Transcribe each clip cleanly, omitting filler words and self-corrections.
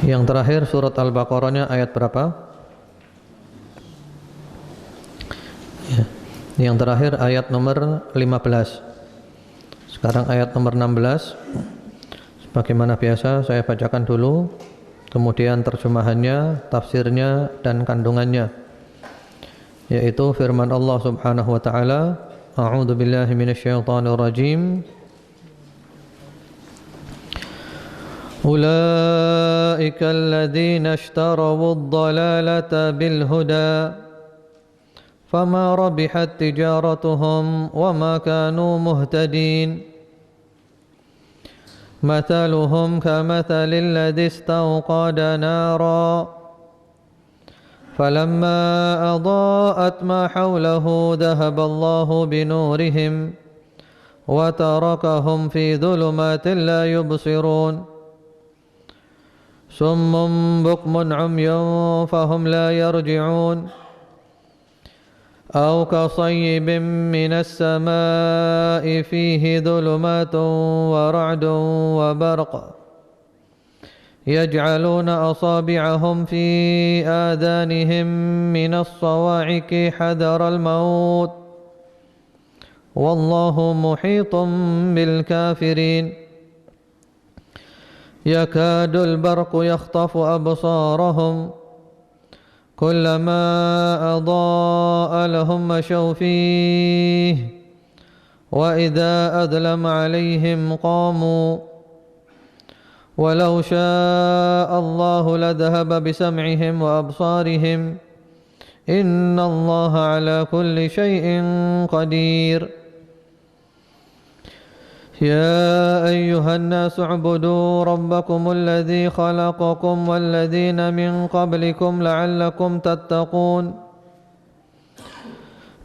Yang terakhir surat Al-Baqarah-nya ayat berapa? Ya. Yang terakhir ayat nomor 15. Sekarang ayat nomor 16. Sebagaimana biasa saya bacakan dulu, kemudian terjemahannya, tafsirnya dan kandungannya, yaitu firman Allah Subhanahu wa taala, A'udzu billahi minasyaitonir rajim. Ulaika alladzina ishtarawu ad-dalalata bil huda fama rabihat tijaratuhum wama kanu muhtadin. Mathaluhum kamathalil ladzi istawqada nara falamma adaa'at ma hawlahu dhahaballahu binurihim wa tarakahum fi dhulumatin la yubsirun. Summun bukmun umyun fahum la yarji'un. Aw kasayyibin minas samaa'i fihi dhulumatun wa ra'dun wa barq yaj'aluna asabi'ahum fi adhanihim minas sawa'iqi hadaral maut wallahu muhitun bil kafirin. Yakadul barqu yakhtafu absarahum kullama adaa'a lahum mashaw fihi wa idza adlama 'alaihim qamu walau syaa'a Allahu ladhahaba bisam'ihim wa absarihim innallaha 'ala kulli syai'in qadir. يا أيها الناس اعبدوا ربكم الذي خلقكم والذين من قبلكم لعلكم تتقون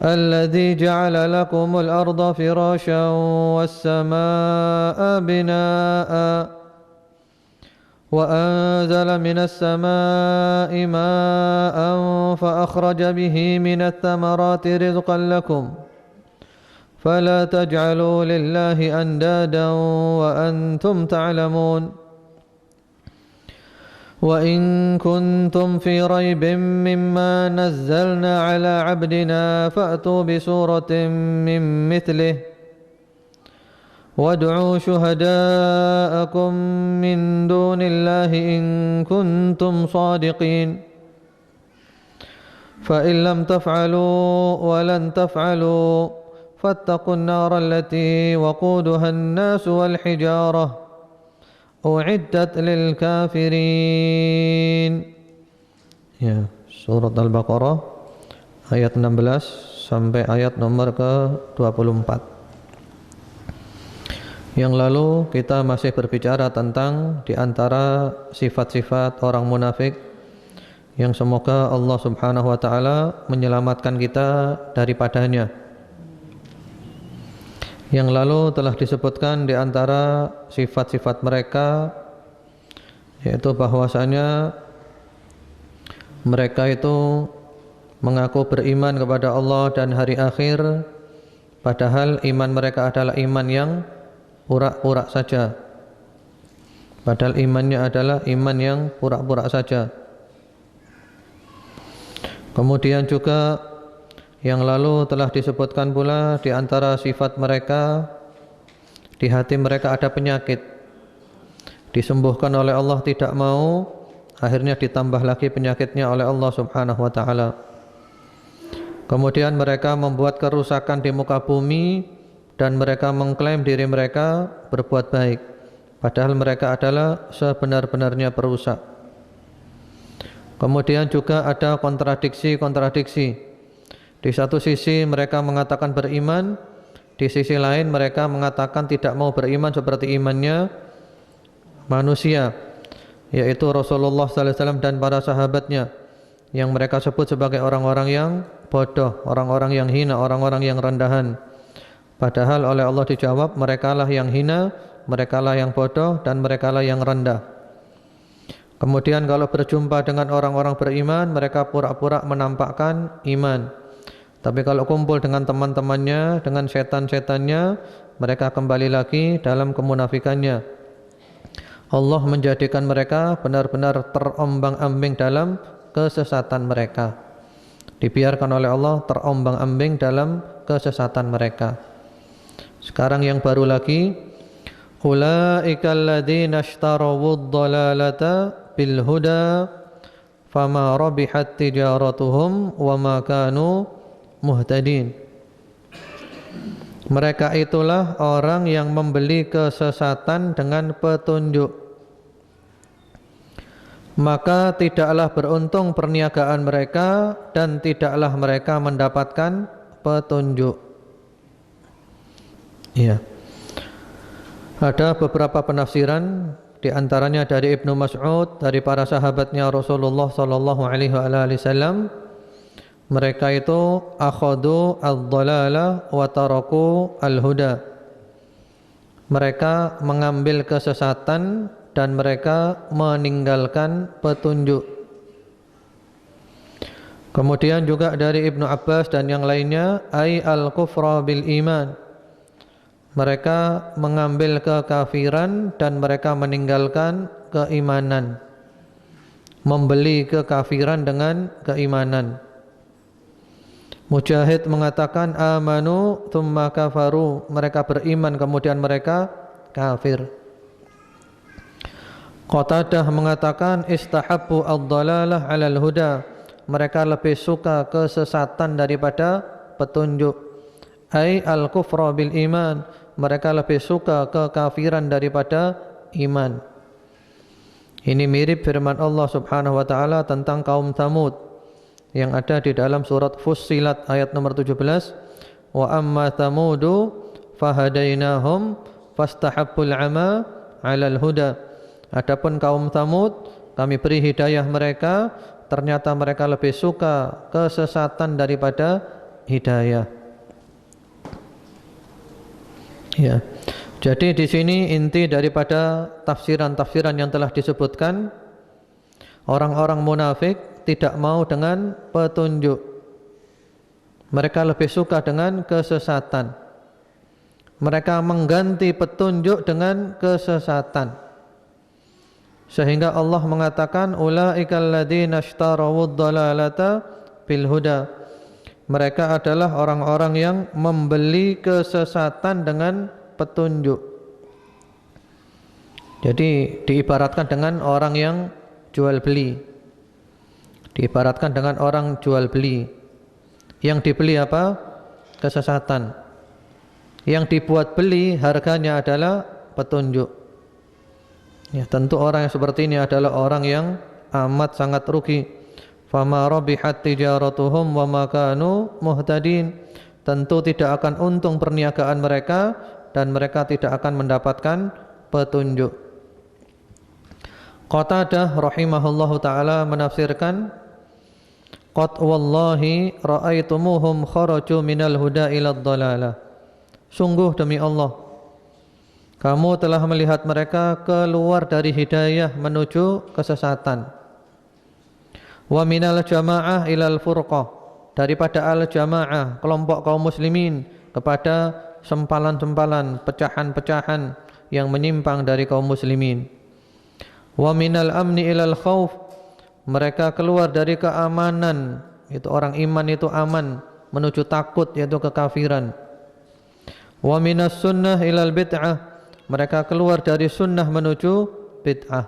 الذي جعل لكم الأرض فراشا والسماء بناء وأنزل من السماء ماء فأخرج به من الثمرات رزقا لكم فلا تجعلوا لله أندادا وأنتم تعلمون وإن كنتم في ريب مما نزلنا على عبدنا فأتوا بسورة من مثله وادعوا شهداءكم من دون الله إن كنتم صادقين فإن لم تفعلوا ولن تفعلوا فاتقوا النار التي وقودها الناس والحجارة أعدت للكافرين. Ya, surat Al-Baqarah ayat 16 sampai ayat nomor ke-24. Yang lalu kita masih berbicara tentang di antara sifat-sifat orang munafik yang semoga Allah Subhanahu wa taala menyelamatkan kita daripadanya. Yang lalu telah disebutkan di antara sifat-sifat mereka, yaitu bahwasanya mereka itu mengaku beriman kepada Allah dan hari akhir, padahal iman mereka adalah iman yang pura-pura saja. Padahal imannya adalah iman yang pura-pura saja. Kemudian juga yang lalu telah disebutkan pula di antara sifat mereka, di hati mereka ada penyakit, disembuhkan oleh Allah tidak mau, akhirnya ditambah lagi penyakitnya oleh Allah Subhanahu wa taala. Kemudian mereka membuat kerusakan di muka bumi dan mereka mengklaim diri mereka berbuat baik, padahal mereka adalah sebenar-benarnya perusak. Kemudian juga ada kontradiksi-kontradiksi. Di satu sisi mereka mengatakan beriman, di sisi lain mereka mengatakan tidak mau beriman seperti imannya manusia, yaitu Rasulullah SAW dan para sahabatnya, yang mereka sebut sebagai orang-orang yang bodoh, orang-orang yang hina, orang-orang yang rendahan. Padahal oleh Allah dijawab, merekalah yang hina, merekalah yang bodoh, dan merekalah yang rendah. Kemudian kalau berjumpa dengan orang-orang beriman, mereka pura-pura menampakkan iman. Tapi kalau kumpul dengan teman-temannya, dengan setan-setannya, mereka kembali lagi dalam kemunafikannya. Allah menjadikan mereka benar-benar terombang-ambing dalam kesesatan mereka. Dibiarkan oleh Allah terombang-ambing dalam kesesatan mereka. Sekarang yang baru lagi, ulaika alladzina ishtarawud dhalalata bil huda fama rabihat tijaratuhum wa ma kanu muhtadin. Mereka itulah orang yang membeli kesesatan dengan petunjuk, maka tidaklah beruntung perniagaan mereka dan tidaklah mereka mendapatkan petunjuk. Iya. Ada beberapa penafsiran, di antaranya dari Ibnu Mas'ud, dari para sahabatnya Rasulullah sallallahu alaihi wasallam. Mereka itu akhadu ad-dhalala wa taraku al-huda. Mereka mengambil kesesatan dan mereka meninggalkan petunjuk. Kemudian juga dari Ibnu Abbas dan yang lainnya, ay al-kufra bil iman. Mereka mengambil kekafiran dan mereka meninggalkan keimanan. Membeli kekafiran dengan keimanan. Mujahid mengatakan amanu thumma kafaru, mereka beriman kemudian mereka kafir. Qatadah mengatakan istahabbu ad-dhalalah 'alal huda, mereka lebih suka kesesatan daripada petunjuk. Ai al-kufra bil iman, mereka lebih suka kekafiran daripada iman. Ini mirip firman Allah Subhanahu wa taala tentang kaum Tsamud yang ada di dalam surat Fussilat ayat nomor 17, wa amma thamudu fahadainahum fastahabbul 'ama 'alal huda. Adapun kaum Tsamud, kami beri hidayah mereka, ternyata mereka lebih suka kesesatan daripada hidayah. Ya. Jadi di sini inti daripada tafsiran-tafsiran yang telah disebutkan, orang-orang munafik tidak mau dengan petunjuk. Mereka lebih suka dengan kesesatan. Mereka mengganti petunjuk dengan kesesatan. Sehingga Allah mengatakan ulaikal ladzina ishtarawud dhalalata bil huda. Mereka adalah orang-orang yang membeli kesesatan dengan petunjuk. Jadi diibaratkan dengan orang yang jual beli. Diibaratkan dengan orang jual beli. Yang dibeli apa? Kesesatan. Yang dibuat beli harganya adalah petunjuk. Ya, tentu orang yang seperti ini adalah orang yang amat sangat rugi. Fama rabihat tijaratuhum wa ma kanu muhtadin. Tentu tidak akan untung perniagaan mereka dan mereka tidak akan mendapatkan petunjuk. Qatadah rahimahullahu taala menafsirkan, qad wallahi ra'aitumuhum kharaju minal huda ila dhalalah. Sungguh demi Allah, kamu telah melihat mereka keluar dari hidayah menuju kesesatan. Wa minal jamaah ilal furqah, daripada al jamaah kelompok kaum muslimin kepada sempalan-sempalan, pecahan-pecahan yang menyimpang dari kaum muslimin. Wa minal amni ilal khauf, mereka keluar dari keamanan, itu orang iman itu aman, menuju takut yaitu kekafiran. Wa minas sunnah ilal bid'ah, mereka keluar dari sunnah menuju bid'ah.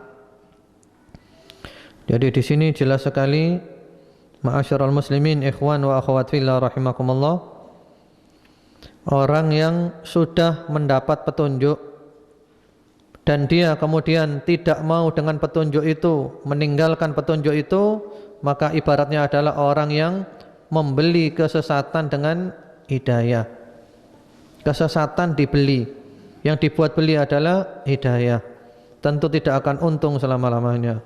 Jadi di sini jelas sekali, ma'asyiral muslimin, ikhwan wa akhwat fillah rahimakumullah, orang yang sudah mendapat petunjuk dan dia kemudian tidak mau dengan petunjuk itu, meninggalkan petunjuk itu, maka ibaratnya adalah orang yang membeli kesesatan dengan hidayah. Kesesatan dibeli, yang dibuat beli adalah hidayah. Tentu tidak akan untung selama-lamanya.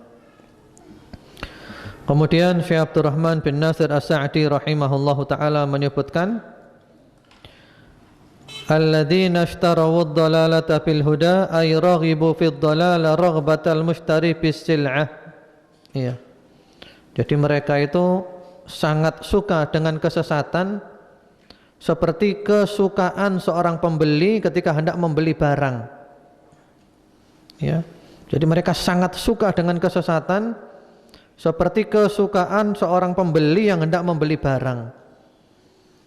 Kemudian Syekh Abdurrahman bin Nasir As-Sa'di rahimahullahu taala menyebutkan, alladzina ishtarawud dhalalata bil huda ay raghibu fid dhalala raghbatal mushtari bis sil'ah. Iya. Jadi mereka itu sangat suka dengan kesesatan seperti kesukaan seorang pembeli ketika hendak membeli barang. Ya. Jadi mereka sangat suka dengan kesesatan, seperti kesukaan seorang pembeli yang hendak membeli barang.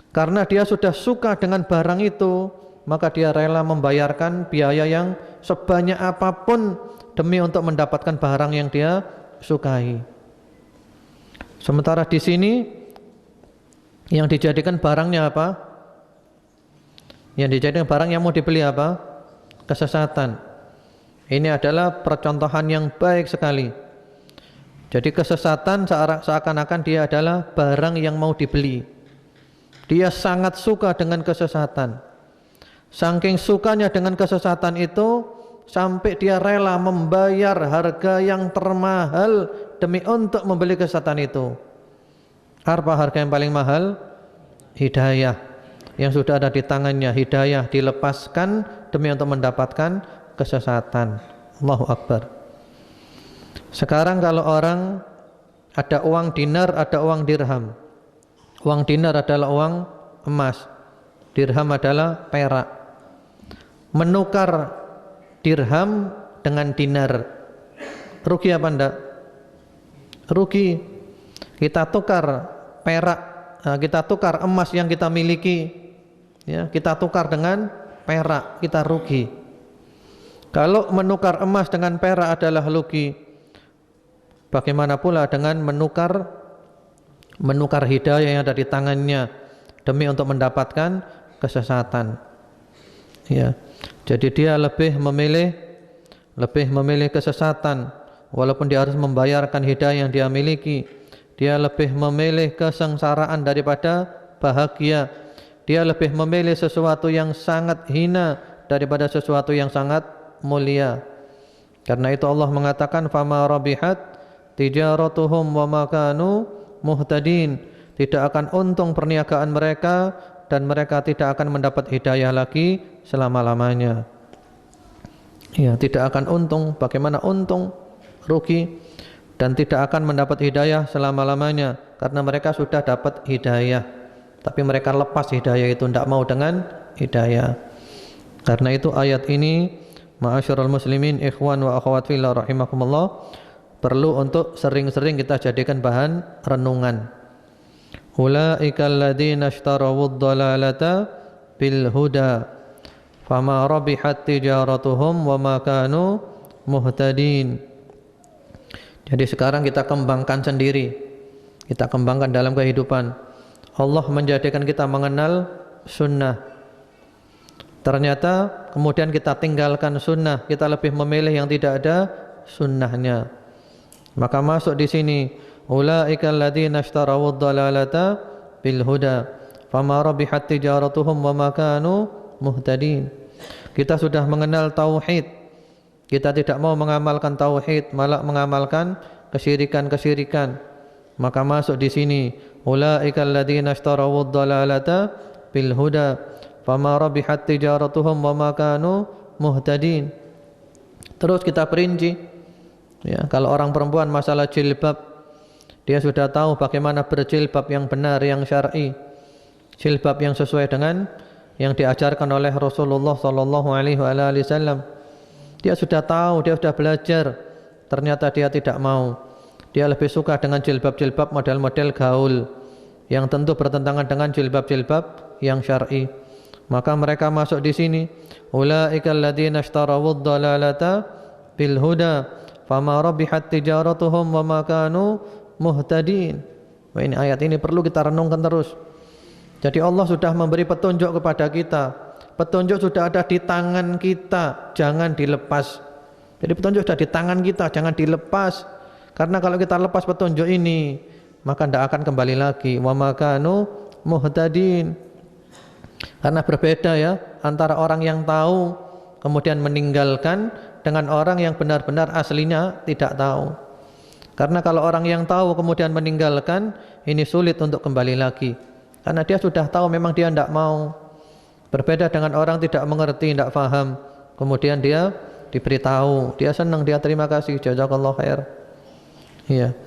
Karena dia sudah suka dengan barang itu, maka dia rela membayarkan biaya yang sebanyak apapun demi untuk mendapatkan barang yang dia sukai. Sementara di sini yang dijadikan barangnya apa? Yang dijadikan barang yang mau dibeli apa? Kesesatan. Ini adalah percontohan yang baik sekali. Jadi kesesatan seakan-akan dia adalah barang yang mau dibeli. Dia sangat suka dengan kesesatan. Saking sukanya dengan kesesatan itu, sampai dia rela membayar harga yang termahal demi untuk membeli kesesatan itu. Apa harga yang paling mahal? Hidayah yang sudah ada di tangannya. Hidayah dilepaskan demi untuk mendapatkan kesesatan. Allahu Akbar. Sekarang kalau orang ada uang dinar, ada uang dirham. Uang dinar adalah uang emas, dirham adalah perak. Menukar dirham dengan dinar, rugi apa enggak? Rugi. Kita tukar perak, kita tukar emas yang kita miliki, ya, kita tukar dengan perak, kita rugi. Kalau menukar emas dengan perak adalah rugi, bagaimana pula dengan menukar hidayah yang ada di tangannya demi untuk mendapatkan kesesatan. Ya. Jadi dia lebih memilih kesesatan walaupun dia harus membayarkan hidayah yang dia miliki. Dia lebih memilih kesengsaraan daripada bahagia. Dia lebih memilih sesuatu yang sangat hina daripada sesuatu yang sangat mulia. Karena itu Allah mengatakan fama rabihat tijaratuhum wa ma kanu muhtadin. Tidak akan untung perniagaan mereka dan mereka tidak akan mendapat hidayah lagi selama-lamanya. Ya, tidak akan untung. Bagaimana untung? Rugi. Dan tidak akan mendapat hidayah selama-lamanya karena mereka sudah dapat hidayah, tapi mereka lepas hidayah itu, tidak mau dengan hidayah. Karena itu ayat ini, ma'asyiral muslimin, ikhwan wa akhwat fillah rahimakumullah, perlu untuk sering-sering kita jadikan bahan renungan. Ulaikal ladzina ishtarawud dhalalata bil huda fama rabihat tijaratuhum wa ma kanu muhtadin. Jadi sekarang kita kembangkan sendiri, kita kembangkan dalam kehidupan. Allah menjadikan kita mengenal sunnah. Ternyata kemudian kita tinggalkan sunnah, kita lebih memilih yang tidak ada sunnahnya. Maka masuk di sini, ulaikal ladzina ishtarawud dhalalata bil huda fama rabihat tijaratuhum wa ma kanu muhtadin. Kita sudah mengenal tauhid. Kita tidak mau mengamalkan tauhid, malah mengamalkan kesyirikan-kesyirikan. Maka masuk di sini, ulaikal ladzina ishtarawud dhalalata bil huda fama rabihat tijaratuhum wa ma kanu muhtadin. Terus kita perinci, ya, kalau orang perempuan masalah jilbab, dia sudah tahu bagaimana berjilbab yang benar, yang syar'i, jilbab yang sesuai dengan yang diajarkan oleh Rasulullah sallallahu alaihi wasallam. Dia sudah tahu, dia sudah belajar. Ternyata dia tidak mau. Dia lebih suka dengan jilbab-jilbab model-model gaul yang tentu bertentangan dengan jilbab-jilbab yang syar'i. Maka mereka masuk di sini. Ulaikal ladzina ishtarawud dhalalata bil huda fama rabihat tijaratuhum wa ma kanu muhtadin. Wah, ini ayat ini perlu kita renungkan terus. Jadi Allah sudah memberi petunjuk kepada kita. Petunjuk sudah ada di tangan kita, jangan dilepas. Jadi petunjuk sudah di tangan kita, jangan dilepas. Karena kalau kita lepas petunjuk ini, maka tidak akan kembali lagi. Wa ma kanu muhtadin. Karena berbeda ya antara orang yang tahu kemudian meninggalkan dengan orang yang benar-benar aslinya tidak tahu. Karena kalau orang yang tahu kemudian meninggalkan, ini sulit untuk kembali lagi. Karena dia sudah tahu, memang dia tidak mau. Berbeda dengan orang tidak mengerti, tidak faham, kemudian dia diberitahu, dia senang, dia terima kasih, jazakallahu khair. Iya.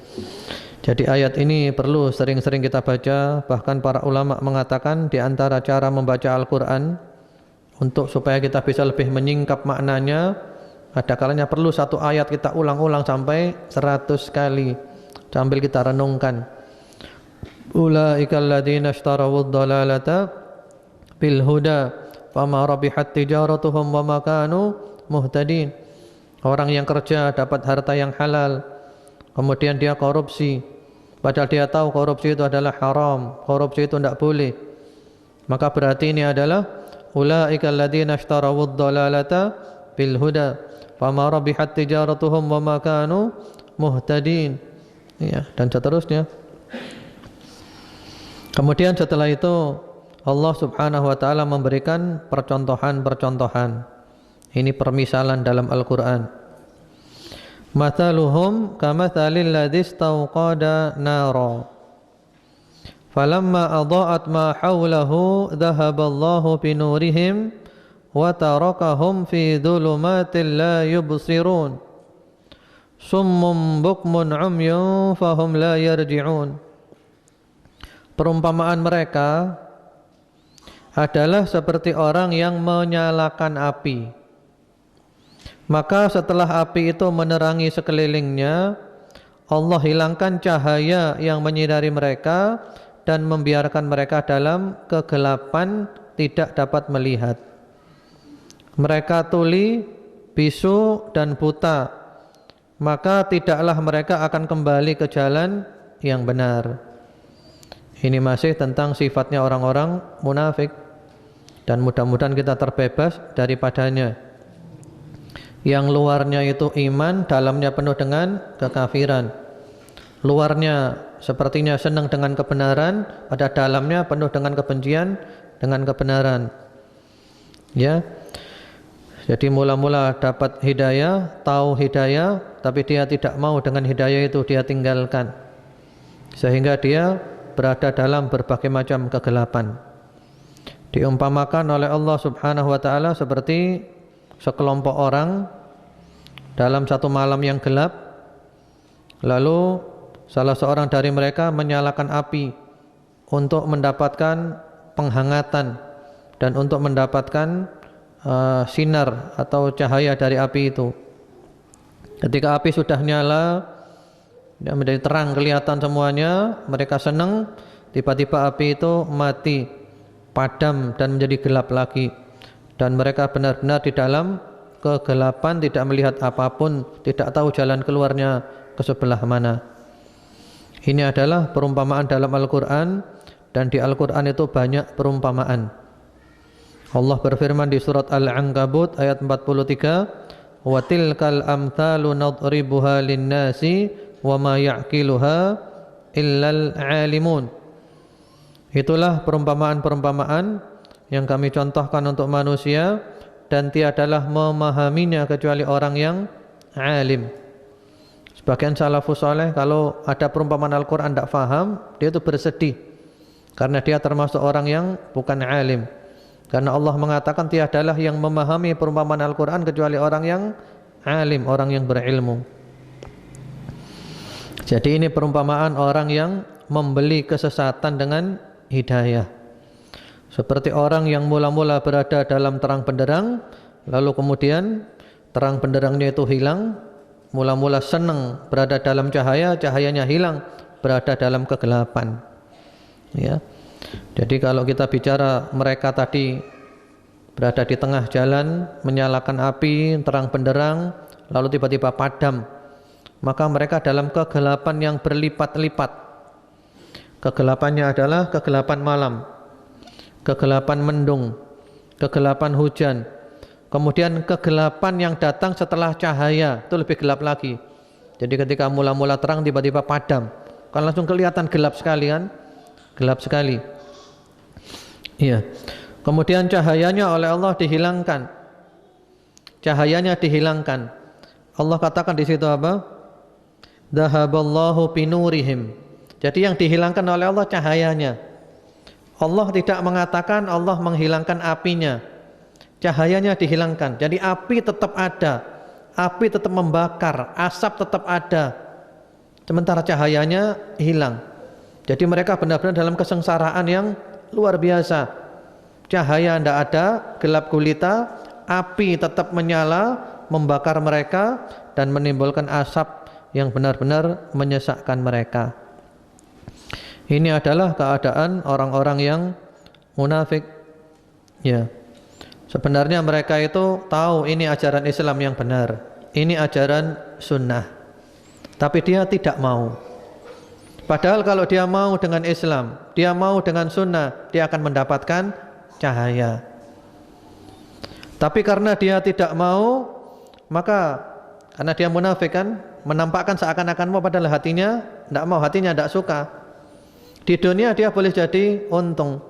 Jadi ayat ini perlu sering-sering kita baca. Bahkan para ulama mengatakan di antara cara membaca Al-Quran untuk supaya kita bisa lebih menyingkap maknanya, Ada kalanya perlu satu ayat kita ulang-ulang sampai 100 kali sambil kita renungkan. Ulaikal ladzina ishtarawud dhalalata bil huda fama rabihat tijaratuhum wa ma kanu muhtadin. Orang yang kerja dapat harta yang halal, kemudian dia korupsi, padahal dia tahu korupsi itu adalah haram, korupsi itu tidak boleh. Maka berarti ini adalah ulaikal ladzina ishtarawud dhalalata bil huda fama rabihat tijaratuhum wa ma kanu muhtadin. Ya, dan seterusnya. Kemudian setelah itu Allah Subhanahu wa taala memberikan percontohan-percontohan. Ini permisalan dalam Al-Qur'an. Mathaluhum kamathalil ladzi istawqada nara. Falamma adha'at ma hawlahu dhahaballahu binurihim wa tarakahum fi dhulumatin la yubsirun. Summum bukmun umyun fahum la yarji'un. Perumpamaan mereka adalah seperti orang yang menyalakan api. Maka setelah api itu menerangi sekelilingnya, Allah hilangkan cahaya yang menyinari mereka dan membiarkan mereka dalam kegelapan, tidak dapat melihat. Mereka tuli, bisu dan buta, maka tidaklah mereka akan kembali ke jalan yang benar. Ini masih tentang sifatnya orang-orang munafik, dan mudah-mudahan kita terbebas daripadanya. Yang luarnya itu iman, dalamnya penuh dengan kekafiran. Luarnya sepertinya senang dengan kebenaran, pada dalamnya penuh dengan kebencian dengan kebenaran. Ya. Jadi mula-mula dapat hidayah, tahu hidayah, tapi dia tidak mau dengan hidayah itu, dia tinggalkan. Sehingga dia berada dalam berbagai macam kegelapan. Diumpamakan oleh Allah Subhanahu wa taala seperti sekelompok orang dalam satu malam yang gelap, lalu salah seorang dari mereka menyalakan api untuk mendapatkan penghangatan dan untuk mendapatkan sinar atau cahaya dari api itu. Ketika api sudah nyala, menjadi terang, kelihatan semuanya, mereka senang. Tiba-tiba api itu mati, padam dan menjadi gelap lagi, dan mereka benar-benar di dalam kegelapan, tidak melihat apapun, tidak tahu jalan keluarnya ke sebelah mana. Ini adalah perumpamaan dalam Al-Quran, dan di Al-Quran itu banyak perumpamaan. Allah berfirman di surat Al-Ankabut ayat 43, wa tilkal amthalu nadribuha linnasi wa ma ya'qiluha illal alimun. Itulah perumpamaan-perumpamaan yang kami contohkan untuk manusia, dan tiadalah memahaminya kecuali orang yang alim. Sebagian salafus saleh kalau ada perumpamaan Al-Quran tidak faham, dia itu bersedih, karena dia termasuk orang yang bukan alim. Karena Allah mengatakan tiadalah yang memahami perumpamaan Al-Quran kecuali orang yang alim, orang yang berilmu. Jadi ini perumpamaan orang yang membeli kesesatan dengan hidayah. Seperti orang yang mula-mula berada dalam terang benderang, lalu kemudian terang benderangnya itu hilang. Mula-mula senang berada dalam cahaya, cahayanya hilang, berada dalam kegelapan. Ya. Jadi kalau kita bicara mereka tadi berada di tengah jalan, menyalakan api, terang benderang, lalu tiba-tiba padam, maka mereka dalam kegelapan yang berlipat-lipat. Kegelapannya adalah kegelapan malam, kegelapan mendung, kegelapan hujan, kemudian kegelapan yang datang setelah cahaya, itu lebih gelap lagi. Jadi ketika mula-mula terang tiba-tiba padam, kan langsung kelihatan gelap sekali kan? Gelap sekali. Iya. Kemudian cahayanya oleh Allah dihilangkan. Cahayanya dihilangkan. Allah katakan di situ apa? Dhahaballahu binurihim. Jadi yang dihilangkan oleh Allah cahayanya. Allah tidak mengatakan Allah menghilangkan apinya. Cahayanya dihilangkan. Jadi api tetap ada. Api tetap membakar, asap tetap ada. Sementara cahayanya hilang. Jadi mereka benar-benar dalam kesengsaraan yang luar biasa. Cahaya tidak ada, gelap gulita, api tetap menyala, membakar mereka dan menimbulkan asap yang benar-benar menyesakkan mereka. Ini adalah keadaan orang-orang yang munafik. Ya. Sebenarnya mereka itu tahu ini ajaran Islam yang benar, ini ajaran sunnah, tapi dia tidak mau. Padahal kalau dia mau dengan Islam, dia mau dengan sunnah, dia akan mendapatkan cahaya. Tapi karena dia tidak mau, maka karena dia munafik kan, menampakkan seakan-akan mau, padahal hatinya tidak mau, hatinya tidak suka. Di dunia dia boleh jadi untung,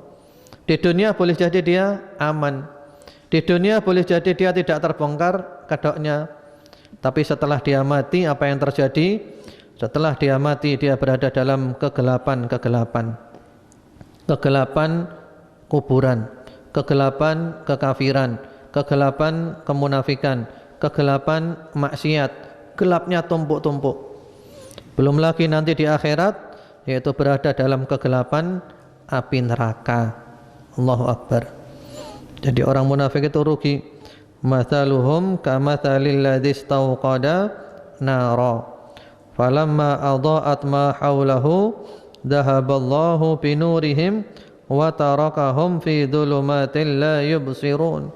di dunia boleh jadi dia aman, di dunia boleh jadi dia tidak terbongkar kedoknya. Tapi setelah dia mati, apa yang terjadi? Setelah dia mati, dia berada dalam kegelapan kuburan, kegelapan kekafiran, kegelapan kemunafikan, kegelapan maksiat, gelapnya tumpuk-tumpuk. Belum lagi nanti di akhirat, yaitu berada dalam kegelapan api neraka. Allahu Akbar. Jadi orang munafik itu rugi. Mathaluhum kamathalil ladzi istawqada nara falamma adha'at ma haulahu dhahaballahu binurihim wa tarakahum fi dhulumatin la yubsirun.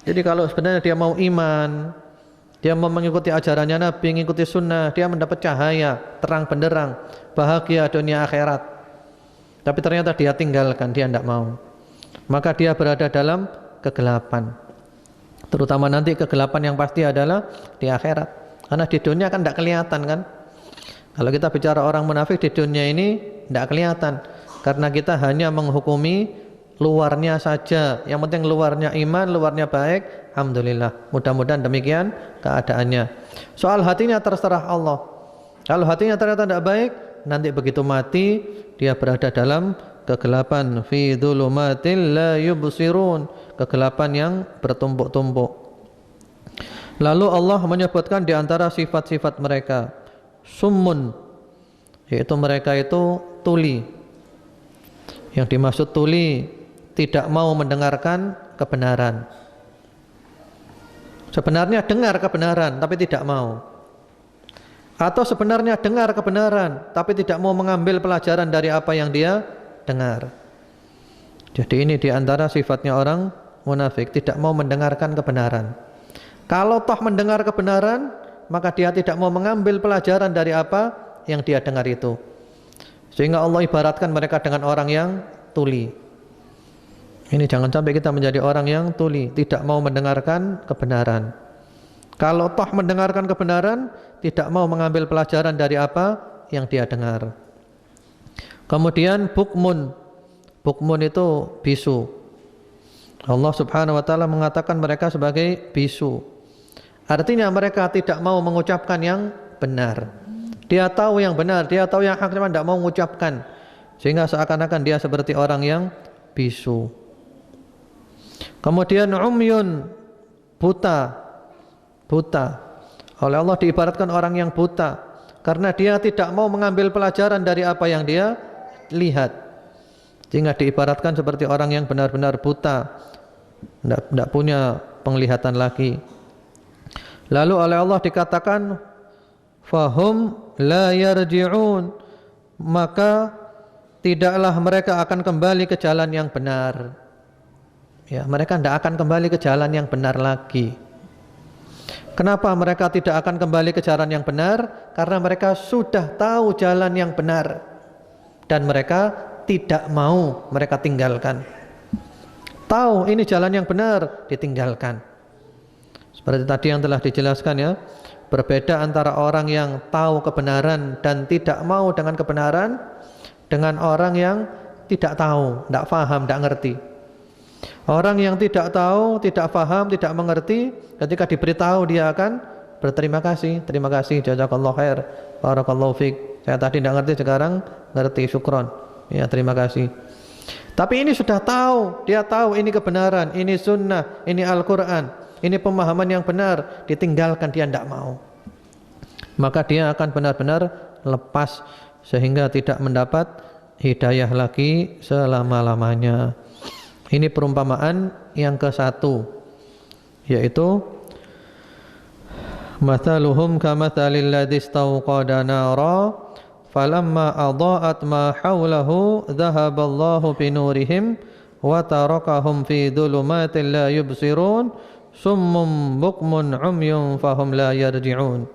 Jadi kalau sebenarnya dia mau iman, dia mau mengikuti ajarannya Nabi, mengikuti sunnah, dia mendapat cahaya, terang benderang, bahagia dunia akhirat. Tapi ternyata dia tinggalkan, dia tidak mau. Maka dia berada dalam kegelapan. Terutama nanti kegelapan yang pasti adalah di akhirat. Karena di dunia kan tidak kelihatan kan. Kalau kita bicara orang munafik di dunia ini tidak kelihatan. Karena kita hanya menghukumi luarnya saja. Yang penting luarnya iman, luarnya baik. Alhamdulillah. Mudah-mudahan demikian keadaannya. Soal hatinya terserah Allah. Kalau hatinya ternyata tidak baik, nanti begitu mati dia berada dalam kegelapan fi dhulumatil la yubsirun, kegelapan yang bertumpuk-tumpuk. Lalu Allah menyebutkan di antara sifat-sifat mereka summun, yaitu mereka itu tuli. Yang dimaksud tuli, tidak mau mendengarkan kebenaran. Sebenarnya dengar kebenaran tapi tidak mau. Atau sebenarnya dengar kebenaran tapi tidak mau mengambil pelajaran dari apa yang dia dengar. Jadi ini diantara sifatnya orang munafik, tidak mau mendengarkan kebenaran. Kalau toh mendengar kebenaran, maka dia tidak mau mengambil pelajaran dari apa yang dia dengar itu. Sehingga Allah ibaratkan mereka dengan orang yang tuli. Ini jangan sampai kita menjadi orang yang tuli, tidak mau mendengarkan kebenaran. Kalau toh mendengarkan kebenaran, tidak mau mengambil pelajaran dari apa yang dia dengar. Kemudian bukmun. Bukmun itu bisu. Allah Subhanahu wa taala mengatakan mereka sebagai bisu. Artinya mereka tidak mau mengucapkan yang benar. Dia tahu yang benar, dia tahu yang hak, cuma tidak mau mengucapkan. Sehingga seakan-akan dia seperti orang yang bisu. Kemudian umyun, buta. Buta. Oleh Allah diibaratkan orang yang buta karena dia tidak mau mengambil pelajaran dari apa yang dia lihat. Sehingga diibaratkan seperti orang yang benar-benar buta, tidak punya penglihatan lagi. Lalu oleh Allah dikatakan fahum la yarji'un, maka tidaklah mereka akan kembali ke jalan yang benar. Ya, mereka tidak akan kembali ke jalan yang benar lagi. Kenapa mereka tidak akan kembali ke jalan yang benar? Karena mereka sudah tahu jalan yang benar dan mereka tidak mau, mereka tinggalkan. Tahu ini jalan yang benar, ditinggalkan. Seperti tadi yang telah dijelaskan ya, berbeda antara orang yang tahu kebenaran dan tidak mau dengan kebenaran dengan orang yang tidak tahu, tidak paham, tidak ngerti. Orang yang tidak tahu, tidak paham, tidak mengerti, ketika diberitahu dia akan berterima kasih. Terima kasih, jazakallahu khair, barakallahu fiik. Saya tadi tidak ngerti, sekarang ngerti, syukron. Ya, terima kasih. Tapi ini sudah tahu, dia tahu ini kebenaran, ini sunnah, ini Al-Quran, ini pemahaman yang benar, ditinggalkan, dia tidak mau. Maka dia akan benar-benar lepas sehingga tidak mendapat hidayah lagi selama-lamanya. Ini perumpamaan yang ke-1, yaitu Mathaluhum kamathalil ladzi istawqada nara falamma adaa'at ma hawlahu dhahaballahu binurihim wa tarakahum fi dhulumatin la yubsirun summum bukmun umyun fahum la yarji'un.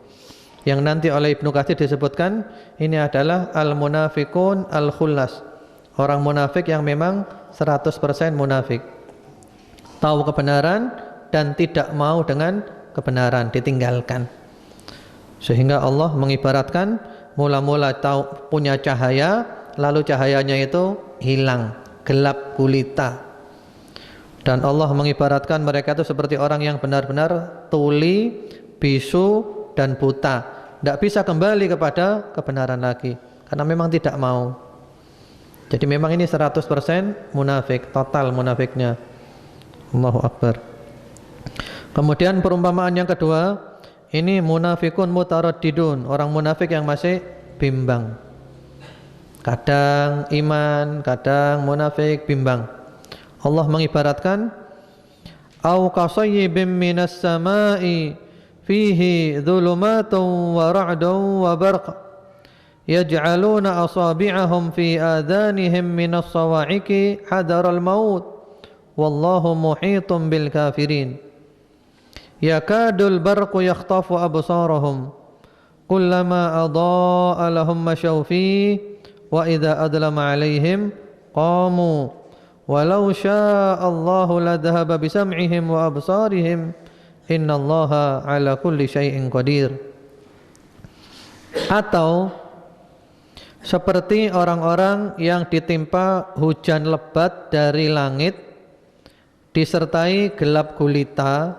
Yang nanti oleh Ibnu Katsir disebutkan ini adalah al-munafiqun al-khullas, orang munafik yang memang 100% munafik, tahu kebenaran dan tidak mau dengan kebenaran, ditinggalkan. Sehingga Allah mengibaratkan mula-mula tahu punya cahaya, lalu cahayanya itu hilang, gelap gulita. Dan Allah mengibaratkan mereka itu seperti orang yang benar-benar tuli, bisu dan buta, tidak bisa kembali kepada kebenaran lagi karena memang tidak mau. Jadi memang ini 100% munafik, total munafiknya. Allahu Akbar. Kemudian perumpamaan yang kedua, ini munafikun mutaraddidun, orang munafik yang masih bimbang. Kadang iman, kadang munafik, bimbang. Allah mengibaratkan au qasayyibim minas samai fihi dhulumatun wa ra'dun wa barq yaj'aluna asabi'ahum fi adhanihim minas sawa'iqi hadaral maut wallahu muhitun bil kafirin yakadul barqu yakhtafu absarahum kullama adaa'a lahum mashaw fihi wa idza adlama 'alaihim qamu walau syaa Allahu ladhahaba bisam'ihim wa absarihim innallaha ala kulli syai'in qadir. Atau seperti orang-orang yang ditimpa hujan lebat dari langit disertai gelap gulita,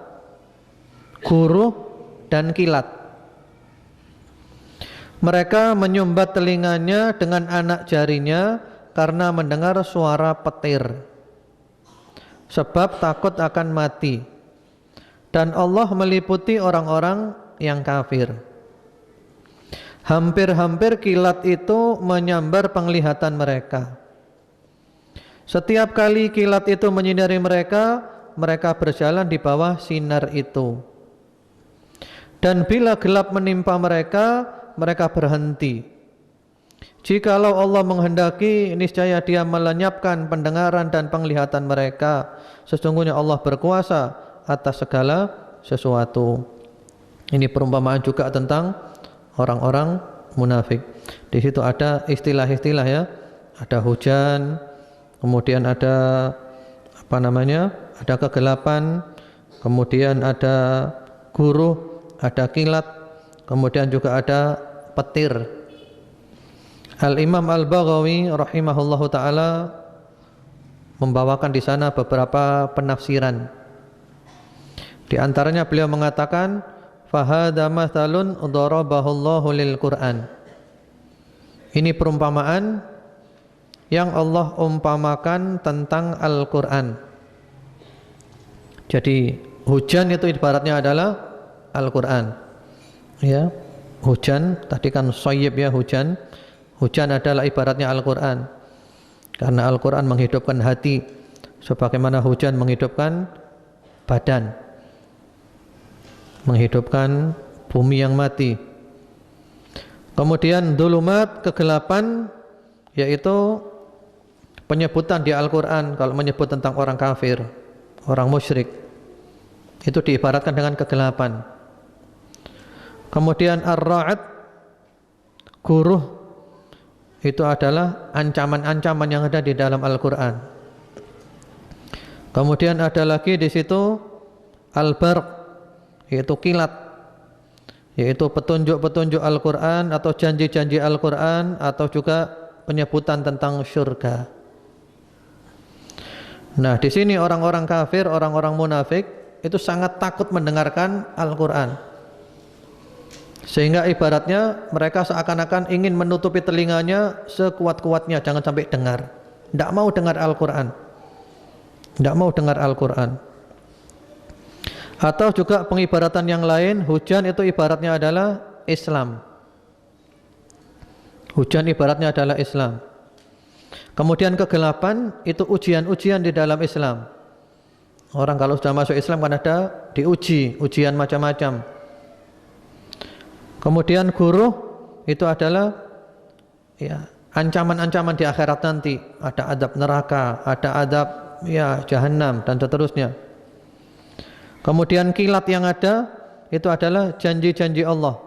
guruh dan kilat. Mereka menyumbat telinganya dengan anak jarinya karena mendengar suara petir, sebab takut akan mati. Dan Allah meliputi orang-orang yang kafir. Hampir-hampir kilat itu menyambar penglihatan mereka. Setiap kali kilat itu menyinari mereka, mereka berjalan di bawah sinar itu. Dan bila gelap menimpa mereka, mereka berhenti. Jikalau Allah menghendaki, niscaya Dia melenyapkan pendengaran dan penglihatan mereka. Sesungguhnya Allah berkuasa atas segala sesuatu. Ini perumpamaan juga tentang orang-orang munafik. Di situ ada istilah-istilah ya. Ada hujan, kemudian ada apa namanya? Ada kegelapan, kemudian ada guruh, ada kilat, kemudian juga ada petir. Al-Imam Al-Baghawi rahimahullahu taala membawakan di sana beberapa penafsiran. Di antaranya beliau mengatakan fahadha mathalun darabahullahu lil Qur'an. Ini perumpamaan yang Allah umpamakan tentang Al-Qur'an. Jadi hujan itu ibaratnya adalah Al-Qur'an. Ya, hujan tadi kan soyib ya, hujan. Hujan adalah ibaratnya Al-Qur'an. Karena Al-Qur'an menghidupkan hati sebagaimana hujan menghidupkan badan, menghidupkan bumi yang mati. Kemudian dulumat, kegelapan, yaitu penyebutan di Al-Quran kalau menyebut tentang orang kafir, orang musyrik, itu diibaratkan dengan kegelapan. Kemudian ar-ra'ad, guruh, itu adalah ancaman-ancaman yang ada di dalam Al-Quran. Kemudian ada lagi di situ al-barq, yaitu kilat, yaitu petunjuk-petunjuk Al-Quran atau janji-janji Al-Quran atau juga penyebutan tentang syurga. Nah, di sini orang-orang kafir, orang-orang munafik itu sangat takut mendengarkan Al-Quran, sehingga ibaratnya mereka seakan-akan ingin menutupi telinganya sekuat-kuatnya, jangan sampai dengar, tidak mau dengar Al-Quran, tidak mau dengar Al-Quran. Atau juga pengibaratan yang lain, hujan itu ibaratnya adalah Islam. Hujan ibaratnya adalah Islam. Kemudian kegelapan itu ujian-ujian di dalam Islam. Orang kalau sudah masuk Islam kan ada diuji, ujian macam-macam. Kemudian guruh itu adalah ya ancaman-ancaman di akhirat nanti, ada adab neraka, ada adab ya jahanam dan seterusnya. Kemudian kilat yang ada itu adalah janji-janji Allah.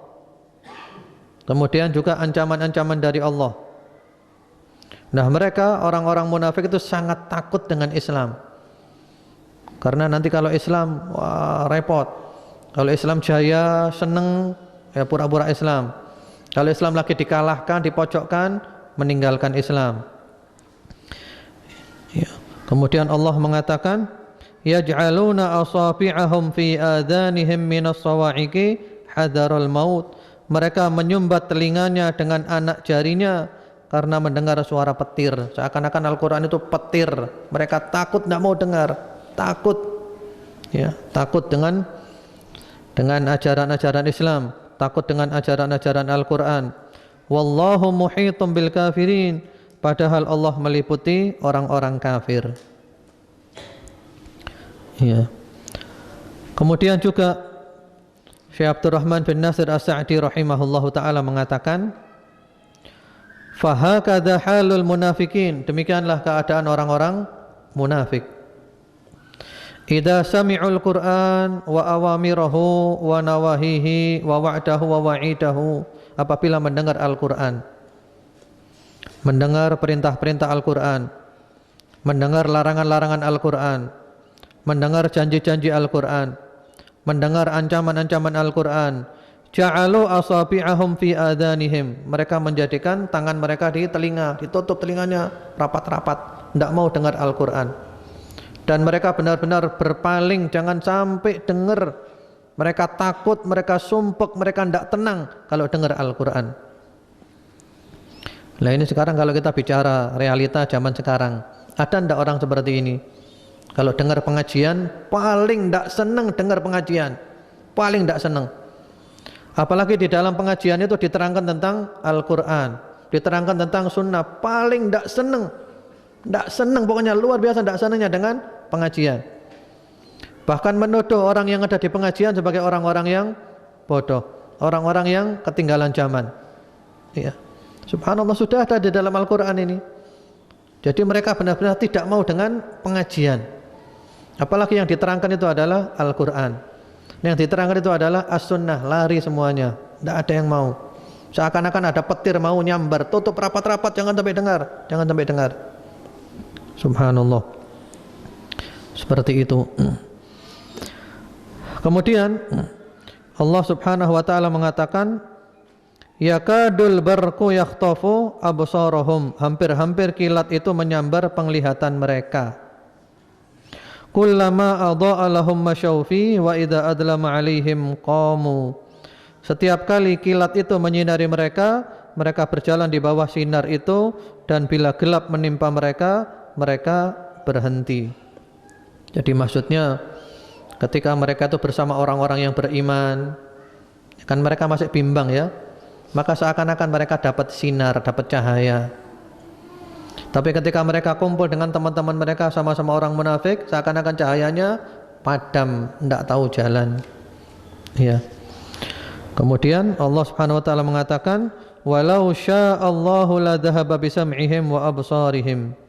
Kemudian juga ancaman-ancaman dari Allah. Nah, mereka orang-orang munafik itu sangat takut dengan Islam. Karena nanti kalau Islam wah, repot. Kalau Islam jaya, seneng ya pura-pura Islam. Kalau Islam lagi dikalahkan, dipojokkan, meninggalkan Islam. Ya. Kemudian Allah mengatakan, yaj'aluna asabi'ahum fi adhanihim minas sawa'iqi hadarul maut. Mereka menyumbat telinganya dengan anak jarinya karena mendengar suara petir. Seakan-akan Al-Quran itu petir. Mereka takut, tidak mau dengar. Takut, ya, takut dengan ajaran-ajaran Islam, takut dengan ajaran-ajaran Al-Quran. Wallahu muhitum bil kafirin. Padahal Allah meliputi orang-orang kafir. Ya. Kemudian juga Syekh Abdurrahman bin Nasir As-Sa'di rahimahullahu ta'ala mengatakan, fahakadha halul munafikin, demikianlah keadaan orang-orang munafik. Idza sami'ul Qur'an wa awamirahu wa nawahihi wa wa'dahu wa wa'idahu, apabila mendengar Al-Qur'an, mendengar perintah-perintah Al-Qur'an, mendengar larangan-larangan Al-Qur'an, mendengar janji-janji Al-Qur'an, mendengar ancaman-ancaman Al-Qur'an, ja'alu asabi'ahum fi adhanihim, mereka menjadikan tangan mereka di telinga, ditutup telinganya rapat-rapat, tidak mau dengar Al-Qur'an. Dan mereka benar-benar berpaling, jangan sampai dengar. Mereka takut, mereka sumpek, mereka tidak tenang kalau dengar Al-Quran. Nah, ini sekarang kalau kita bicara realita zaman sekarang, ada tidak orang seperti ini? Kalau dengar pengajian, paling tidak senang dengar pengajian, paling tidak senang. Apalagi di dalam pengajian itu diterangkan tentang Al-Quran, diterangkan tentang sunnah, paling tidak senang. Tidak senang, pokoknya luar biasa tidak senangnya dengan pengajian. Bahkan menuduh orang yang ada di pengajian sebagai orang-orang yang bodoh, orang-orang yang ketinggalan zaman. Ya. Subhanallah, sudah ada di dalam Al-Quran ini. Jadi mereka benar-benar tidak mau dengan pengajian. Apalagi yang diterangkan itu adalah Al-Quran. Yang diterangkan itu adalah As-Sunnah, lari semuanya. Tidak ada yang mau. Seakan-akan ada petir mau nyambar, tutup rapat-rapat, jangan sampai dengar, jangan sampai dengar. Subhanallah, seperti itu. Kemudian Allah subhanahu wa ta'ala mengatakan, yakadul barqu yakhtafu absarahum, hampir-hampir kilat itu menyambar penglihatan mereka. Kullama adha'a lahum masyawfi wa idza adlama 'alaihim qamu. Setiap kali kilat itu menyinari mereka, mereka berjalan di bawah sinar itu, dan bila gelap menimpa mereka, mereka berhenti. Jadi maksudnya ketika mereka itu bersama orang-orang yang beriman, kan mereka masih bimbang ya, maka seakan-akan mereka dapat sinar, dapat cahaya. Tapi ketika mereka kumpul dengan teman-teman mereka sama-sama orang munafik, seakan-akan cahayanya padam, tidak tahu jalan. Ya. Kemudian Allah Subhanahu wa taala mengatakan, walau sya'allahu la dhahaba bisam'ihim wa absarihim.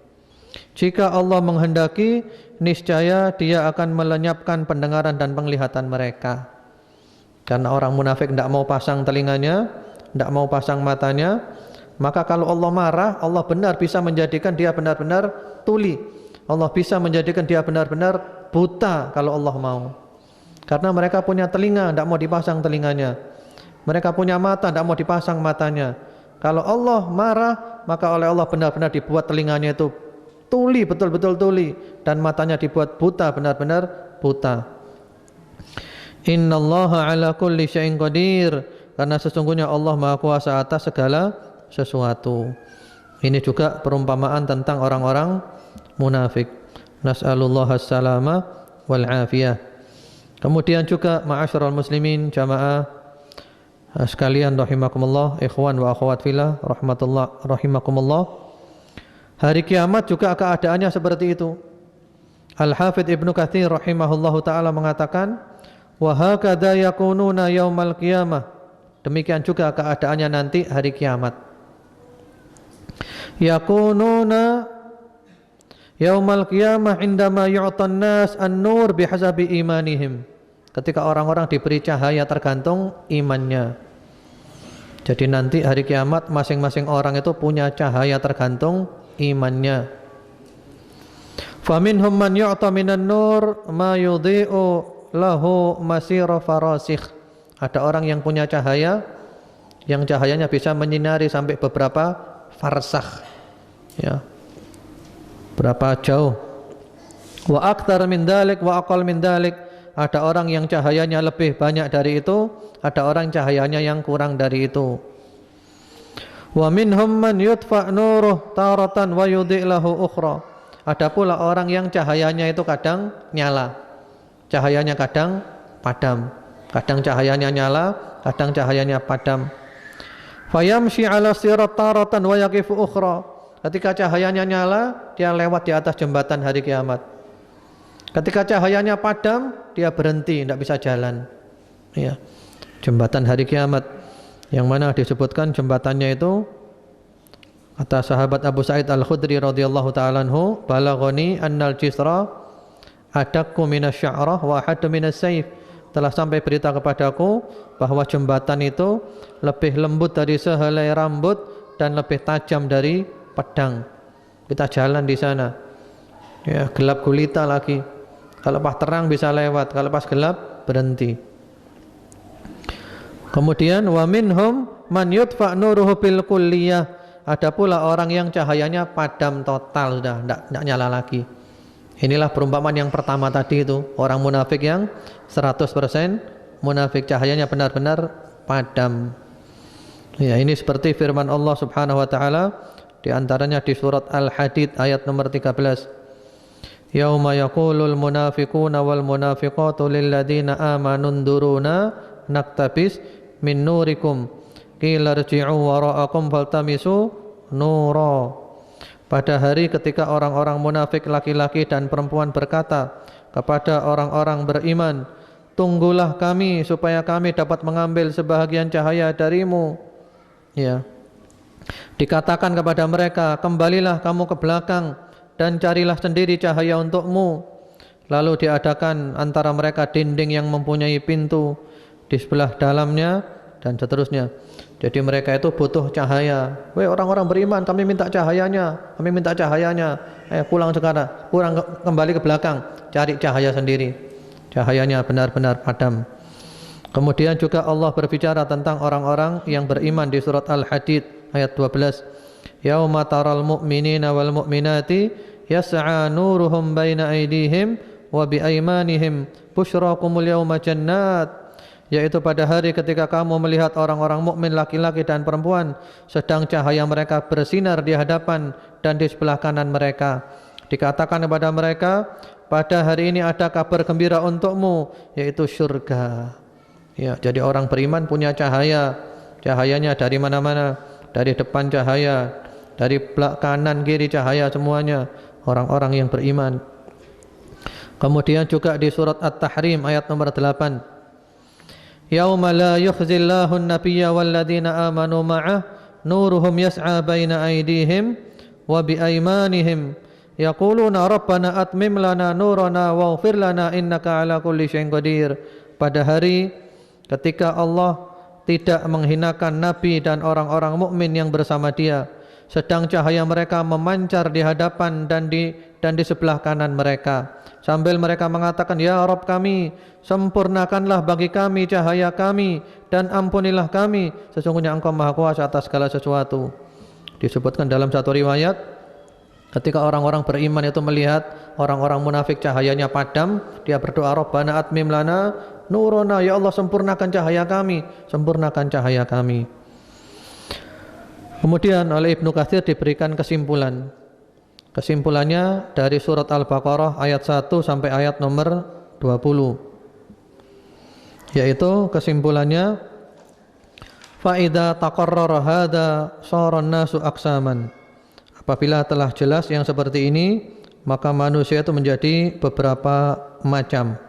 Jika Allah menghendaki, niscaya Dia akan melenyapkan pendengaran dan penglihatan mereka. Karena orang munafik tidak mau pasang telinganya, tidak mau pasang matanya, maka kalau Allah marah, Allah benar bisa menjadikan dia benar-benar tuli. Allah bisa menjadikan dia benar-benar buta kalau Allah mau. Karena mereka punya telinga, tidak mau dipasang telinganya. Mereka punya mata, tidak mau dipasang matanya. Kalau Allah marah, maka oleh Allah benar-benar dibuat telinganya itu tuli, betul-betul tuli, dan matanya dibuat buta, benar-benar buta. Innallaha ala kulli syai'in qadir, karena sesungguhnya Allah Maha Kuasa atas segala sesuatu. Ini juga perumpamaan tentang orang-orang munafik. Nas'alullah as-salama wal afiyah. Kemudian juga ma'asyiral muslimin jamaah sekalian rahimakumullah, ikhwan wa akhwat fillah rahimakumullah. Hari kiamat juga keadaannya seperti itu. Al-Hafidz Ibnu Katsir rahimahullahu taala mengatakan, wa hakadza yakununa yaumal qiyamah. Demikian juga keadaannya nanti hari kiamat. Yakununa yaumal qiyamah indama yu'tan nas an-nur bihasabi imanihim. Ketika orang-orang diberi cahaya tergantung imannya. Jadi nanti hari kiamat masing-masing orang itu punya cahaya tergantung imannya. Faminhum man yu'ta minan nur ma yudhi'u lahu masira farasikh. Ada orang yang punya cahaya yang cahayanya bisa menyinari sampai beberapa farsakh. Ya. Berapa jauh? Wa aktsar min dzalik wa aqall min dzalik. Ada orang yang cahayanya lebih banyak dari itu, ada orang cahayanya yang kurang dari itu. Wa minhum man yutfa nuruh taratan wa yudhi' lahu ukhra. Ada pula orang yang cahayanya itu kadang nyala, cahayanya kadang padam, kadang cahayanya nyala, kadang cahayanya padam. Fayamshi ala sirat taratan wa yaqifu ukhra. Ketika cahayanya nyala, dia lewat di atas jembatan hari kiamat. Ketika cahayanya padam, dia berhenti, tidak bisa jalan. Ya. Jembatan hari kiamat yang mana disebutkan jembatannya itu, kata sahabat Abu Sa'id Al-Khudri radhiyallahu ta'ala anhu, balaghani annal jisra adakku minas sya'rah wa ahaddu minas sayf. Telah sampai berita kepadaku bahwa jembatan itu lebih lembut dari sehelai rambut dan lebih tajam dari pedang. Kita jalan di sana, ya, gelap gulita lagi. Kalau pas terang bisa lewat, kalau pas gelap berhenti. Kemudian wa minhum man yutfa nuruhu bil kulliyah. Ada pula orang yang cahayanya padam total, sudah tidak nyala lagi. Inilah perumpamaan yang pertama tadi itu, orang munafik yang 100% munafik, cahayanya benar-benar padam. Ya, ini seperti firman Allah Subhanahu wa taala di antaranya di surat Al-Hadid ayat nomor 13. Yauma yaqulul munafiquna wal munafiqatu lil ladzina amanu nduruna naktabis min nurikum qila irji'u wara'akum faltamisu nura. Pada hari ketika orang-orang munafik laki-laki dan perempuan berkata kepada orang-orang beriman, tunggulah kami supaya kami dapat mengambil sebahagian cahaya darimu. Ya. Dikatakan kepada mereka, kembalilah kamu ke belakang dan carilah sendiri cahaya untukmu. Lalu diadakan antara mereka dinding yang mempunyai pintu di sebelah dalamnya dan seterusnya. Jadi mereka itu butuh cahaya. Weh orang-orang beriman, kami minta cahayanya, kami minta cahayanya. Pulang sekarang, pulang kembali ke belakang, cari cahaya sendiri. Cahayanya benar-benar padam. Kemudian juga Allah berbicara tentang orang-orang yang beriman di surat Al-Hadid ayat 12. Yauma taral mu'minina wal mu'minati yas'a nuruhum baina aydihim wa bi aymanihim busyrakumul yauma jannat. Yaitu pada hari ketika kamu melihat orang-orang mukmin laki-laki dan perempuan sedang cahaya mereka bersinar di hadapan dan di sebelah kanan mereka. Dikatakan kepada mereka, pada hari ini ada kabar gembira untukmu, yaitu surga. Ya, jadi orang beriman punya cahaya. Cahayanya dari mana-mana, dari depan cahaya, dari belakang kanan kiri cahaya semuanya orang-orang yang beriman. Kemudian juga di surat At-Tahrim ayat nomor 8. Yauma la yukhzillahu an-nabiyya walladzina amanu ma'ah nuruhum yas'a baina aydihim wa bi aymanihim yaquluna rabbana atmim lana nurana waghfir lana innaka ala kulli syai'in qadir. Pada hari ketika Allah tidak menghinakan nabi dan orang-orang mukmin yang bersama dia, sedang cahaya mereka memancar di hadapan dan di sebelah kanan mereka, sambil mereka mengatakan, ya Rabb kami, sempurnakanlah bagi kami cahaya kami dan ampunilah kami, sesungguhnya Engkau Maha Kuasa atas segala sesuatu. Disebutkan dalam satu riwayat, ketika orang-orang beriman itu melihat orang-orang munafik cahayanya padam, dia berdoa, Rabbana atmim lana nurana, ya Allah sempurnakan cahaya kami, sempurnakan cahaya kami. Kemudian oleh Ibnu Katsir diberikan kesimpulan. Kesimpulannya dari surat Al-Baqarah ayat 1 sampai ayat nomor 20. Yaitu kesimpulannya, fa idza taqarrara hadza shara an-nasu aqsaman. Apabila telah jelas yang seperti ini, maka manusia itu menjadi beberapa macam.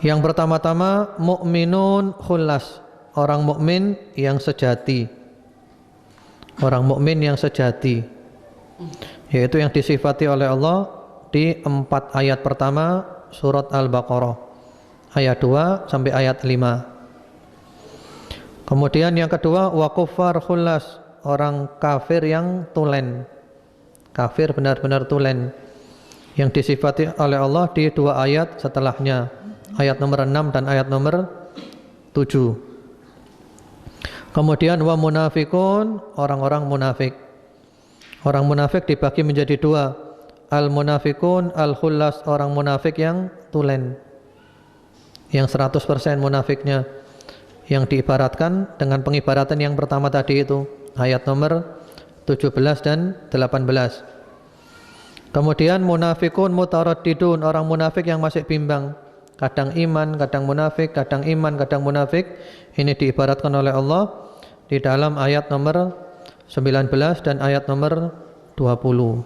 Yang pertama-tama mukminun khullas, orang mukmin yang sejati. Orang mukmin yang sejati, yaitu yang disifati oleh Allah di 4 ayat pertama surat Al-Baqarah, ayat 2 sampai ayat 5. Kemudian yang kedua wa kuffar khullas, orang kafir yang tulen. Kafir benar-benar tulen, yang disifati oleh Allah di 2 ayat setelahnya, ayat nomor 6 dan ayat nomor 7. Kemudian wa munafikun, orang-orang munafik. Orang munafik dibagi menjadi 2. Al munafikun al khullas, orang munafik yang tulen, yang 100% munafiknya, yang diibaratkan dengan pengibaratan yang pertama tadi itu, ayat nomor 17 dan 18. Kemudian munafikun mutaraddidun, orang munafik yang masih bimbang, kadang iman, kadang munafik, kadang iman, kadang munafik. Ini diibaratkan oleh Allah di dalam ayat nomor 19 dan ayat nomor 20.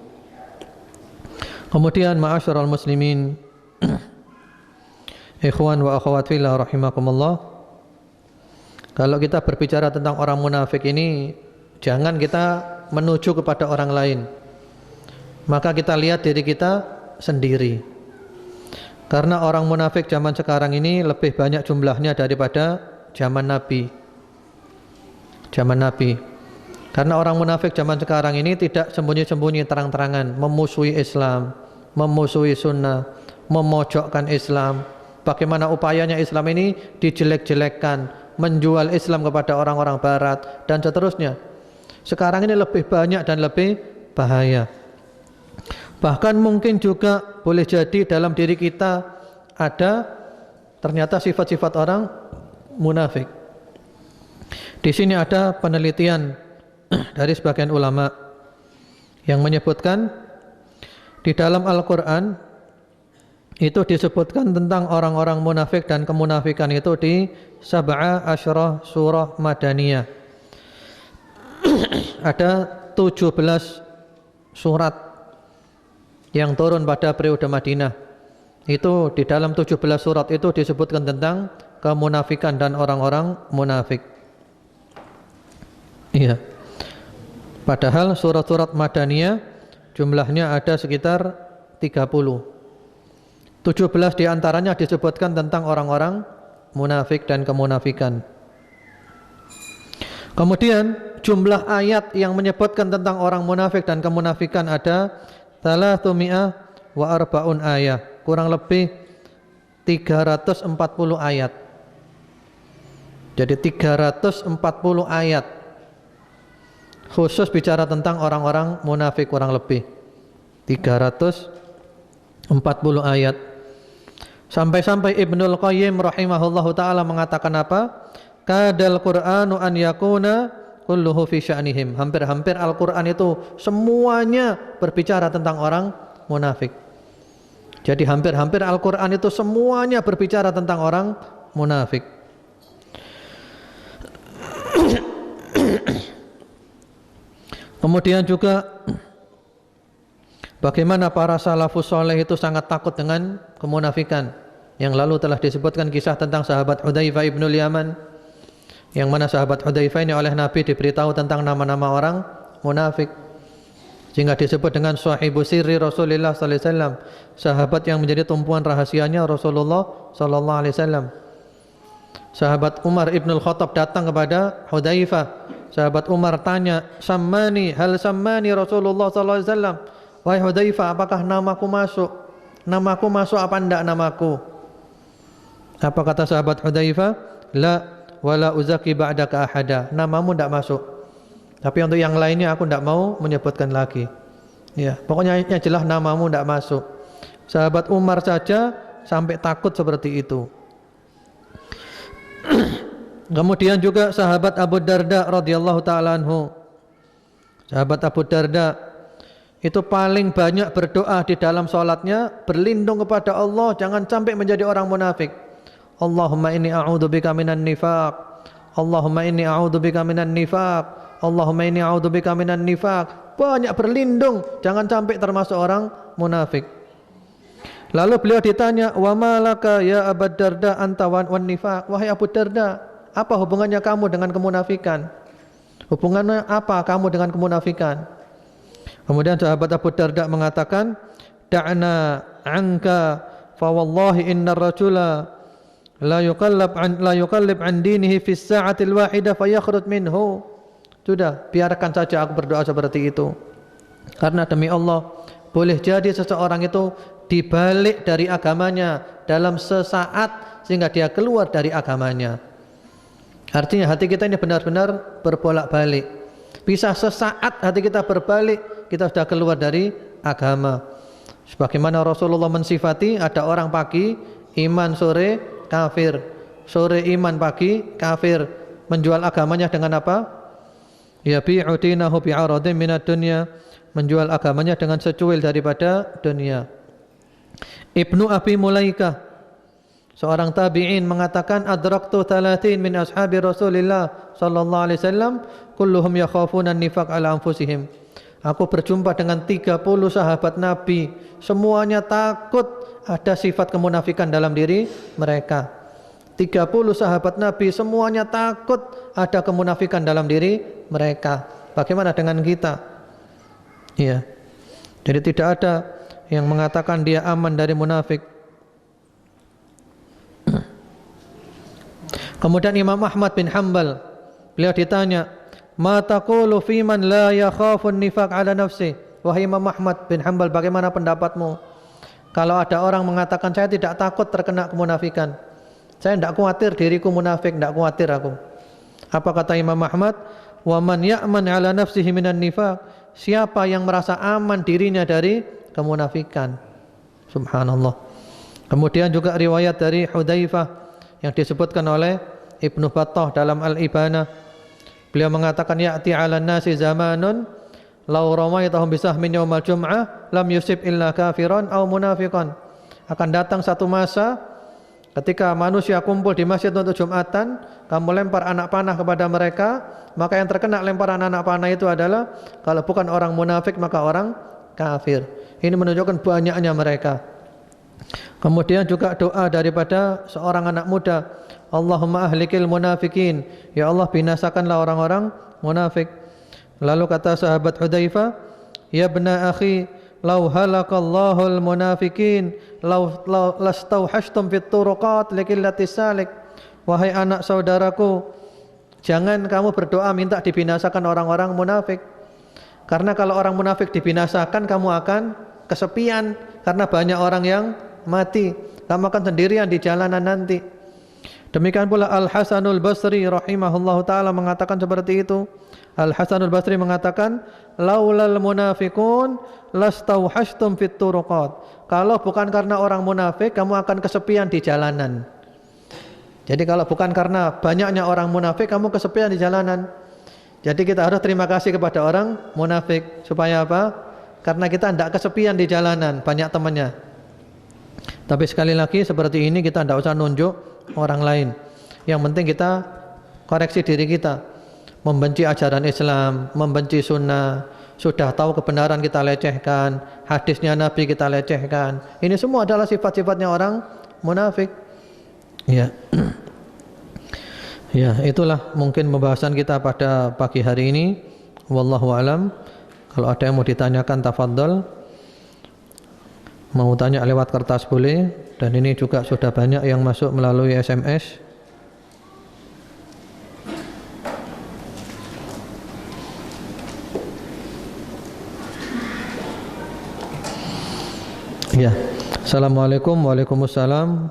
Kemudian ma'asyiral muslimin, ikhwan wa akhwat fillah rahimakumullah, kalau kita berbicara tentang orang munafik ini, jangan kita menuju kepada orang lain, maka kita lihat diri kita sendiri. Karena orang munafik zaman sekarang ini lebih banyak jumlahnya daripada zaman Nabi. Karena orang munafik zaman sekarang ini tidak sembunyi-sembunyi, terang-terangan memusuhi Islam, memusuhi sunnah, memojokkan Islam. Bagaimana upayanya Islam ini dijelek-jelekkan, menjual Islam kepada orang-orang barat dan seterusnya. Sekarang ini lebih banyak dan lebih bahaya. Bahkan mungkin juga boleh jadi dalam diri kita ada ternyata sifat-sifat orang munafik. Di sini ada penelitian dari sebagian ulama yang menyebutkan di dalam Al-Quran itu disebutkan tentang orang-orang munafik dan kemunafikan itu di Sab'a Asyrah surah Madaniyah. Ada 17 surat yang turun pada periode Madinah. Itu di dalam 17 surat itu disebutkan tentang kemunafikan dan orang-orang munafik. Iya. Padahal surat-surat Madaniyah jumlahnya ada sekitar 30. 17 diantaranya disebutkan tentang orang-orang munafik dan kemunafikan. Kemudian jumlah ayat yang menyebutkan tentang orang munafik dan kemunafikan ada 340 ayat, kurang lebih 340 ayat. Jadi 340 ayat khusus bicara tentang orang-orang munafik, kurang lebih 340 ayat. Sampai-sampai Ibnul Qayyim rahimahullahu ta'ala mengatakan apa? Kadal Qur'anu an yakuna kulluhu fi sya'nihim. Hampir-hampir Al-Quran itu semuanya berbicara tentang orang munafik. Jadi hampir-hampir Al-Quran itu semuanya berbicara tentang orang munafik. Kemudian juga bagaimana para salafus soleh itu sangat takut dengan kemunafikan. Yang lalu telah disebutkan kisah tentang sahabat Hudzaifah ibnul Yaman, yang mana sahabat Hudzaifah ini oleh Nabi diberitahu tentang nama-nama orang munafik, sehingga disebut dengan sahibu sirri Rasulullah sallallahu alaihi wasallam, sahabat yang menjadi tumpuan rahasianya Rasulullah sallallahu alaihi wasallam. Sahabat Umar ibnul Khattab datang kepada Hudzaifah. Sahabat Umar tanya, hal sammani Rasulullah sallallahu alaihi wasallam. Wahai Hudzaifah, apakah namaku masuk? Namaku masuk apa enggak namaku? Apa kata sahabat Hudzaifah? La wala uzaki ba'daka ahada. Namamu enggak masuk. Tapi untuk yang lainnya aku enggak mau menyebutkan lagi. Ya, pokoknya yang jelas namamu enggak masuk. Sahabat Umar saja sampai takut seperti itu. Kemudian juga sahabat Abu Darda radhiyallahu taala anhu. Sahabat Abu Darda itu paling banyak berdoa di dalam salatnya, berlindung kepada Allah jangan sampai menjadi orang munafik. Allahumma inni a'udzubika minan nifaq. Allahumma inni a'udzubika minan nifaq. Allahumma inni a'udzubika minan nifaq. Banyak berlindung jangan sampai termasuk orang munafik. Lalu beliau ditanya, "Wa malaka ya Abu Darda anta wan nifaq?" Wahai Abu Darda, apa hubungannya kamu dengan kemunafikan? Hubungannya apa kamu dengan kemunafikan? Kemudian sahabat Abu Darda mengatakan, "Da'na anka fa wallahi innar rajula la yuqallib an dinihi fi as-sa'ati al-wahidah fa yakhruj minhu." Sudah, biarkan saja aku berdoa seperti itu. Karena demi Allah, boleh jadi seseorang itu dibalik dari agamanya dalam sesaat sehingga dia keluar dari agamanya. Artinya hati kita ini benar-benar berbolak-balik. Bisa sesaat hati kita berbalik, kita sudah keluar dari agama. Sebagaimana Rasulullah mensifati, ada orang pagi iman, sore kafir, sore iman, pagi kafir. Menjual agamanya dengan apa? Yabi'u dinahu bi'aradin minad dunya, menjual agamanya dengan secuil daripada dunia. Ibnu Abi Mulaikah, seorang tabi'in, mengatakan, adraktu 30 min ashabi Rasulillah sallallahu alaihi wasallam kulluhum yakhafuna an-nifaq ala anfusihim. Aku berjumpa dengan 30 sahabat Nabi, semuanya takut ada sifat kemunafikan dalam diri mereka. 30 sahabat Nabi semuanya takut ada kemunafikan dalam diri mereka. Bagaimana dengan kita? Iya. Jadi tidak ada yang mengatakan dia aman dari munafik. Kemudian Imam Ahmad bin Hanbal, beliau ditanya, "Ma taqulu fi man la yakhafun nifaq ala nafsi?" Wahai Imam Ahmad bin Hanbal, bagaimana pendapatmu kalau ada orang mengatakan saya tidak takut terkena kemunafikan, saya tidak khawatir diriku munafik, tidak khawatir aku. Apa kata Imam Ahmad? "Wa man ya'man ala nafsihi minan nifaq?" Siapa yang merasa aman dirinya dari kemunafikan. Subhanallah. Kemudian juga riwayat dari Hudzaifah yang disebutkan oleh Ibnu Battah dalam Al-Ibanah. Beliau mengatakan, ya'ti 'alan nasi zamanun law ramaitahum bisahmin yaumal jum'ah lam yusib illa kafiran aw munafiqan. Akan datang satu masa ketika manusia kumpul di masjid untuk Jumatan, kamu lempar anak panah kepada mereka, maka yang terkena lemparan anak panah itu adalah kalau bukan orang munafik maka orang kafir. Ini menunjukkan banyaknya mereka. Kemudian juga doa daripada seorang anak muda, Allahumma ahlikil munafikin, ya Allah binasakanlah orang-orang munafik. Lalu kata sahabat Hudzaifah, ya bna akhi, law halakallahu almunafikin law lastauhashtum fit turuqat likillati salik. Wahai anak saudaraku, jangan kamu berdoa minta dibinasakan orang-orang munafik. Karena kalau orang munafik dibinasakan, kamu akan kesepian karena banyak orang yang mati. Kamu akan sendirian di jalanan nanti. Demikian pula Al-Hasanul Basri rahimahullahu taala mengatakan seperti itu. Al-Hasanul Basri mengatakan, laulal munafiqun lastauhashtum fit turuqat. Kalau bukan karena orang munafik, kamu akan kesepian di jalanan. Jadi kalau bukan karena banyaknya orang munafik, kamu kesepian di jalanan. Jadi kita harus terima kasih kepada orang munafik. Supaya apa? Karena kita tidak kesepian di jalanan, banyak temannya. Tapi sekali lagi seperti ini kita tidak usah nunjuk orang lain. Yang penting kita koreksi diri kita. Membenci ajaran Islam, membenci sunnah, sudah tahu kebenaran kita lecehkan, hadisnya Nabi kita lecehkan. Ini semua adalah sifat-sifatnya orang munafik. Ya. Ya, itulah mungkin pembahasan kita pada pagi hari ini. Wallahu alam. Kalau ada yang mau ditanyakan tafadhol. Mau tanya lewat kertas boleh, dan ini juga sudah banyak yang masuk melalui SMS. Ya. Assalamualaikum. Waalaikumsalam.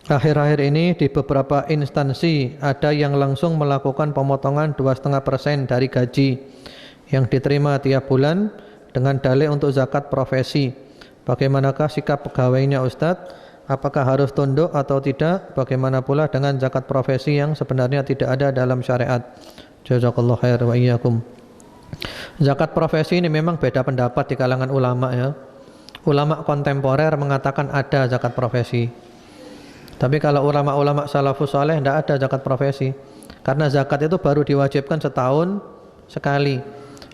Akhir-akhir ini di beberapa instansi ada yang langsung melakukan pemotongan 2,5% dari gaji yang diterima tiap bulan dengan dalih untuk zakat profesi. Bagaimanakah sikap pegawainya Ustadz? Apakah harus tunduk atau tidak? Bagaimana pula dengan zakat profesi yang sebenarnya tidak ada dalam syariat? Jazakallahu khair wa iyyakum. Zakat profesi ini memang beda pendapat di kalangan ulama ya. Ulama kontemporer mengatakan ada zakat profesi. Tapi kalau ulama-ulama salafus saleh tidak ada zakat profesi. Karena zakat itu baru diwajibkan setahun sekali.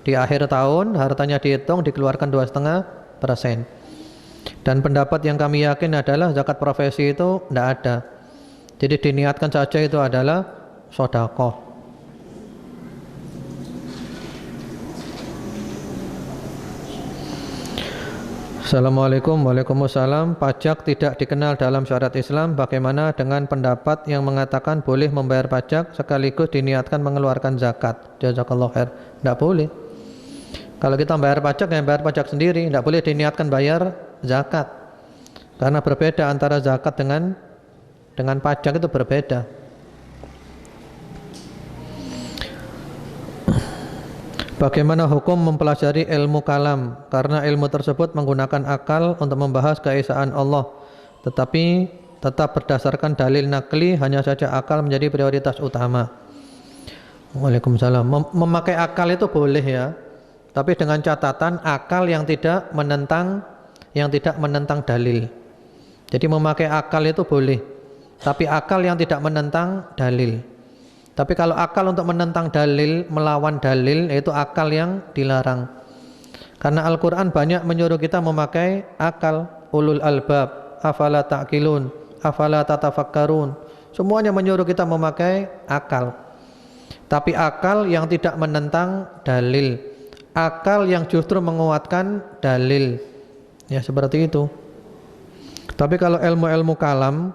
Di akhir tahun hartanya dihitung dikeluarkan 2,5%. Dan pendapat yang kami yakin adalah zakat profesi itu tidak ada. Jadi diniatkan saja itu adalah sedekah. Assalamualaikum. Waalaikumsalam. Pajak tidak dikenal dalam syariat Islam. Bagaimana dengan pendapat yang mengatakan boleh membayar pajak sekaligus diniatkan mengeluarkan zakat? Jazakallahu khair. Tidak boleh. Kalau kita bayar pajak, ya bayar pajak sendiri. Tidak boleh diniatkan bayar zakat. Karena berbeda antara zakat dengan pajak, itu berbeda. Bagaimana hukum mempelajari ilmu kalam? Karena ilmu tersebut menggunakan akal untuk membahas keesaan Allah, tetapi tetap berdasarkan dalil nakli, hanya saja akal menjadi prioritas utama. Waalaikumsalam. Memakai akal itu boleh ya, tapi dengan catatan akal yang tidak menentang dalil. Jadi memakai akal itu boleh, tapi akal yang tidak menentang dalil. Tapi kalau akal untuk menentang dalil, melawan dalil, itu akal yang dilarang. Karena Al-Quran banyak menyuruh kita memakai akal. Ulul albab, afala ta'qilun, afala tatafakkarun. Semuanya menyuruh kita memakai akal. Tapi akal yang tidak menentang dalil, akal yang justru menguatkan dalil. Ya seperti itu. Tapi kalau ilmu-ilmu kalam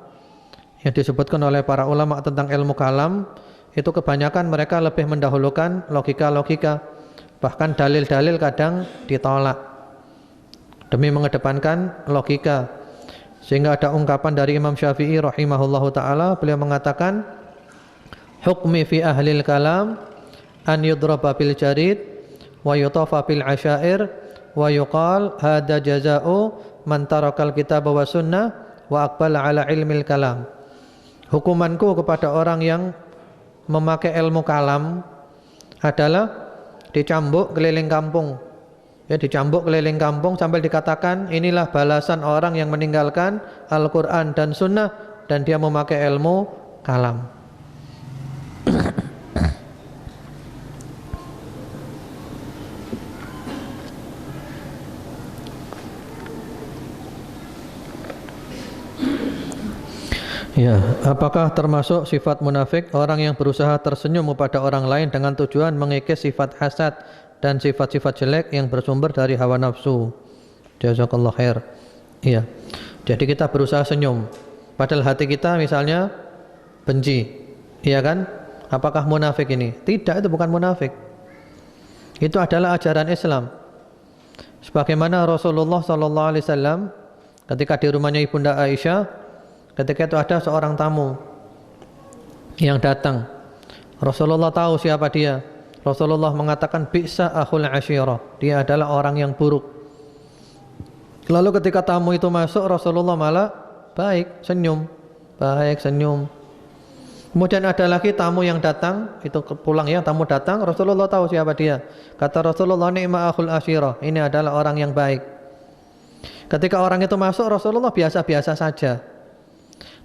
yang disebutkan oleh para ulama tentang ilmu kalam, itu kebanyakan mereka lebih mendahulukan logika-logika, bahkan dalil-dalil kadang ditolak demi mengedepankan logika. Sehingga ada ungkapan dari Imam Syafi'i rahimahullahu ta'ala, beliau mengatakan, hukmi fi ahlil kalam an yudraba bil jarid wa yutafa bil asyair wa yuqal hada jaza'u man tarakal kitab wa sunnah wa aqbala ala ilmil kalam. Hukumanku kepada orang yang memakai ilmu kalam adalah dicambuk keliling kampung. Ya, dicambuk keliling kampung sampai dikatakan inilah balasan orang yang meninggalkan Al-Quran dan Sunnah dan dia memakai ilmu kalam. Ya, apakah termasuk sifat munafik orang yang berusaha tersenyum kepada orang lain dengan tujuan mengikis sifat hasad dan sifat-sifat jelek yang bersumber dari hawa nafsu? Jazakallahu khair. Iya. Jadi kita berusaha senyum, padahal hati kita misalnya benci. Iya kan? Apakah munafik ini? Tidak, itu bukan munafik. Itu adalah ajaran Islam. Sebagaimana Rasulullah SAW ketika di rumahnya Ibunda Aisyah, ketika itu ada seorang tamu yang datang. Rasulullah tahu siapa dia. Rasulullah mengatakan bi'sa akhul asyirah, dia adalah orang yang buruk. Lalu ketika tamu itu masuk, Rasulullah malah baik, senyum. Baik, senyum. Kemudian ada lagi tamu yang datang, itu pulang ya, tamu datang, Rasulullah tahu siapa dia. Kata Rasulullah, ni'ma akhul asyirah, ini adalah orang yang baik. Ketika orang itu masuk, Rasulullah biasa-biasa saja.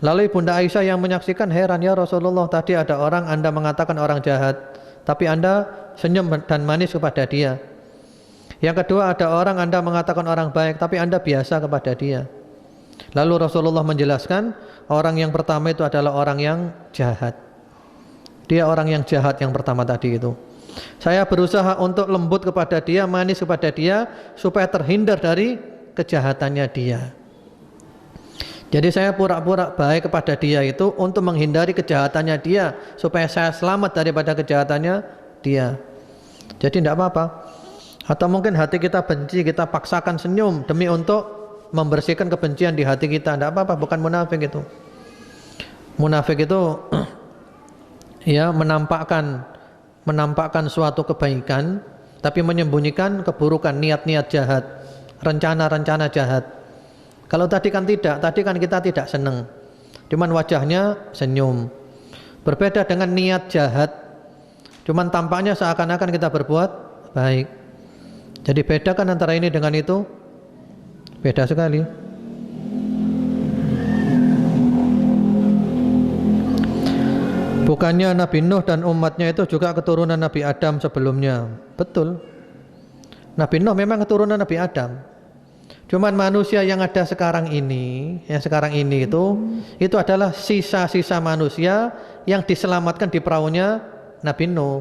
Lalu Ibunda Aisyah yang menyaksikan heran, ya Rasulullah, tadi ada orang Anda mengatakan orang jahat, tapi Anda senyum dan manis kepada dia. Yang kedua, ada orang Anda mengatakan orang baik, tapi Anda biasa kepada dia. Lalu Rasulullah menjelaskan, orang yang pertama itu adalah orang yang jahat. Dia orang yang jahat yang pertama tadi itu. Saya berusaha untuk lembut kepada dia, manis kepada dia, supaya terhindar dari kejahatannya dia. Jadi saya pura-pura baik kepada dia itu untuk menghindari kejahatannya dia, supaya saya selamat daripada kejahatannya dia. Jadi tidak apa-apa. Atau mungkin hati kita benci, kita paksakan senyum demi untuk membersihkan kebencian di hati kita. Tidak apa-apa, bukan munafik itu. Munafik itu ya menampakkan suatu kebaikan, tapi menyembunyikan keburukan, niat-niat jahat, rencana-rencana jahat. Kalau tadi kan tidak, tadi kan kita tidak senang, cuman wajahnya senyum. Berbeda dengan niat jahat, cuman tampaknya seakan-akan kita berbuat baik. Jadi beda kan antara ini dengan itu? Beda sekali. Bukannya Nabi Nuh dan umatnya itu juga keturunan Nabi Adam sebelumnya? Betul. Nabi Nuh memang keturunan Nabi Adam. Cuman manusia yang ada sekarang ini, itu adalah sisa-sisa manusia yang diselamatkan di perahunya Nabi Nuh.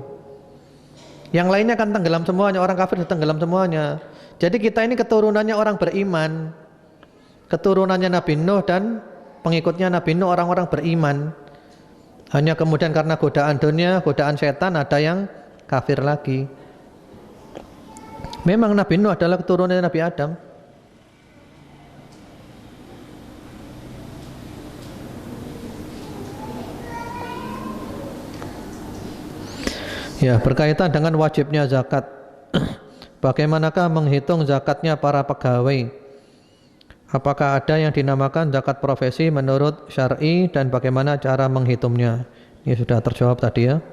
Yang lainnya kan tenggelam semuanya, orang kafir tenggelam semuanya. Jadi kita ini keturunannya orang beriman, keturunannya Nabi Nuh dan pengikutnya Nabi Nuh orang-orang beriman. Hanya kemudian karena godaan dunia, godaan setan, ada yang kafir lagi. Memang Nabi Nuh adalah keturunan Nabi Adam. Ya, berkaitan dengan wajibnya zakat. Bagaimanakah menghitung zakatnya para pegawai? Apakah ada yang dinamakan zakat profesi menurut syar'i dan bagaimana cara menghitungnya? Ini sudah terjawab tadi ya.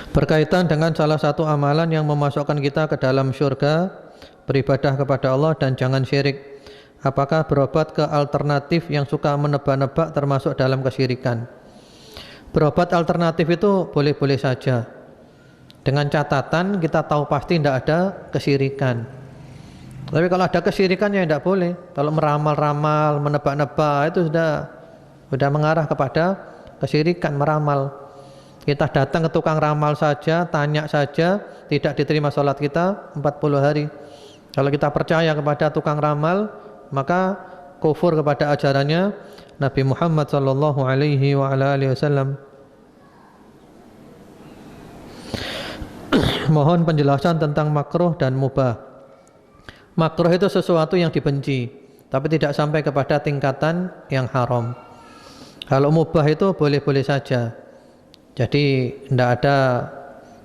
Berkaitan dengan salah satu amalan yang memasukkan kita ke dalam surga, beribadah kepada Allah dan jangan syirik. Apakah berobat ke alternatif yang suka menebak-nebak termasuk dalam kesyirikan? Berobat alternatif itu boleh-boleh saja, dengan catatan kita tahu pasti tidak ada kesyirikan. Tapi kalau ada kesyirikan ya tidak boleh. Kalau meramal-ramal, menebak-nebak itu sudah mengarah kepada kesyirikan, meramal. Kita datang ke tukang ramal saja, tanya saja, tidak diterima sholat kita 40 hari. Kalau kita percaya kepada tukang ramal, maka kufur kepada ajarannya Nabi Muhammad sallallahu alaihi wa ala alihi wasallam. Mohon penjelasan tentang makruh dan mubah. Makruh itu sesuatu yang dibenci, tapi tidak sampai kepada tingkatan yang haram. Kalau mubah itu boleh-boleh saja. Jadi tidak ada,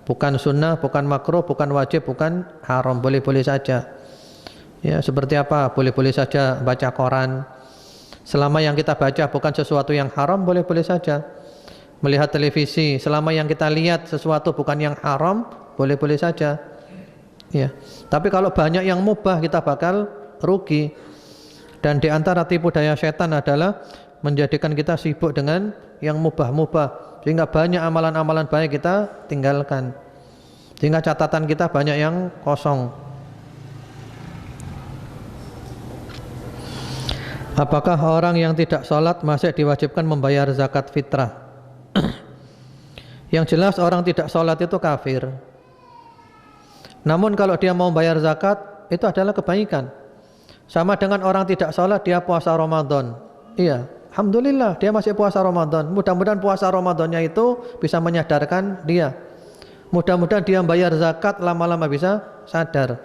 bukan sunnah, bukan makruh, bukan wajib, bukan haram, boleh-boleh saja. Ya, seperti apa? Boleh-boleh saja baca koran. Selama yang kita baca bukan sesuatu yang haram, boleh-boleh saja. Melihat televisi, selama yang kita lihat sesuatu bukan yang haram, boleh-boleh saja. Ya. Tapi kalau banyak yang mubah, kita bakal rugi. Dan di antara tipu daya setan adalah menjadikan kita sibuk dengan yang mubah-mubah, sehingga banyak amalan-amalan baik kita tinggalkan, sehingga catatan kita banyak yang kosong. Apakah orang yang tidak sholat masih diwajibkan membayar zakat fitrah? Yang jelas orang tidak sholat itu kafir. Namun kalau dia mau bayar zakat, itu adalah kebaikan. Sama dengan orang tidak sholat, dia puasa Ramadan. Iya, alhamdulillah dia masih puasa Ramadan. Mudah-mudahan puasa Ramadannya itu bisa menyadarkan dia. Mudah-mudahan dia bayar zakat, lama-lama bisa sadar.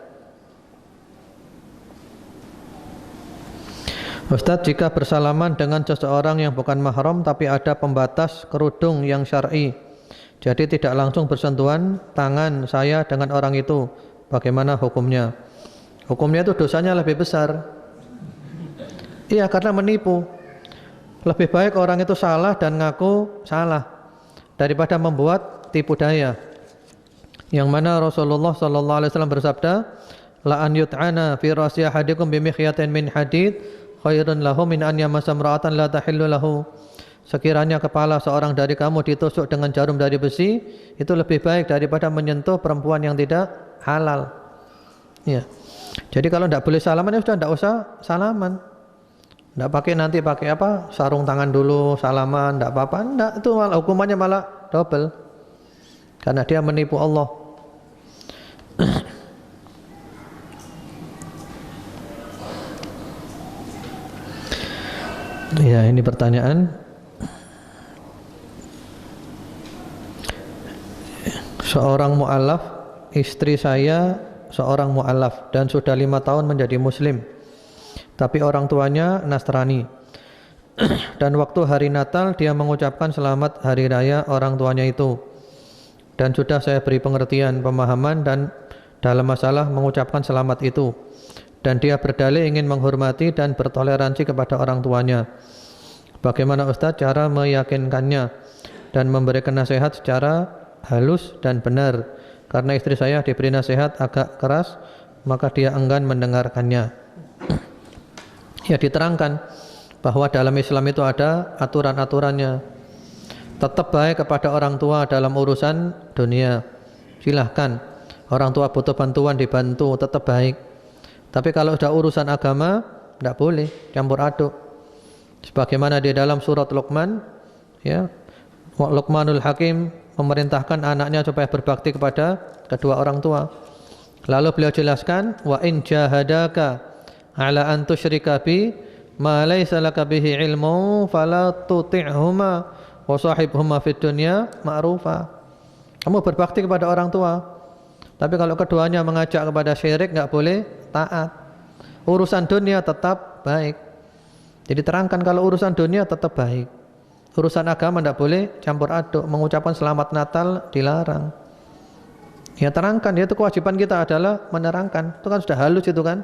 Ustadz, jika bersalaman dengan seseorang yang bukan mahram tapi ada pembatas kerudung yang syar'i, jadi tidak langsung bersentuhan tangan saya dengan orang itu, bagaimana hukumnya? Hukumnya itu dosanya lebih besar. Iya, karena menipu. Lebih baik orang itu salah dan ngaku salah daripada membuat tipu daya. Yang mana Rasulullah sallallahu alaihi wasallam bersabda, la an yut'ana fi ra'si ahadikum bi mikhyatin min hadid khairun lahu min an yamassa imra'atan la tahillu lahu. Sekiranya kepala seorang dari kamu ditusuk dengan jarum dari besi, itu lebih baik daripada menyentuh perempuan yang tidak halal. Ya. Jadi kalau tidak boleh salaman, ya sudah tidak usah salaman. Tidak pakai nanti pakai apa? Sarung tangan dulu, salaman, tidak apa-apa. Tidak, itu malah hukumannya malah double. Karena dia menipu Allah. Ya, ini pertanyaan. Seorang mu'alaf, istri saya seorang mu'alaf dan sudah 5 tahun menjadi muslim, tapi orang tuanya Nasrani. Dan waktu hari Natal dia mengucapkan selamat hari raya orang tuanya itu. Dan sudah saya beri pengertian, pemahaman dan dalam masalah mengucapkan selamat itu. Dan dia berdalih ingin menghormati dan bertoleransi kepada orang tuanya. Bagaimana Ustadz cara meyakinkannya dan memberikan nasihat secara halus dan benar? Karena istri saya diberi nasihat agak keras, maka dia enggan mendengarkannya. Ya, diterangkan bahwa dalam Islam itu ada aturan-aturannya. Tetap baik kepada orang tua dalam urusan dunia. Silahkan, orang tua butuh bantuan dibantu, tetap baik. Tapi kalau sudah urusan agama, tidak boleh campur aduk. Sebagaimana di dalam surat Luqman, ya, Luqmanul Hakim memerintahkan anaknya supaya berbakti kepada kedua orang tua. Lalu beliau jelaskan, wa in jahadaka ala an tusyrika bi ma laysa laka bihi ilmu fala tuti'huma wa sahibhuma fid dunya ma'rufa. Kamu berbakti kepada orang tua, tapi kalau keduanya mengajak kepada syirik, enggak boleh taat. Urusan dunia tetap baik. Jadi terangkan kalau urusan dunia tetap baik. Urusan agama tidak boleh campur aduk. Mengucapkan selamat Natal dilarang. Ya terangkan, itu kewajiban kita adalah menerangkan. Itu kan sudah halus itu kan.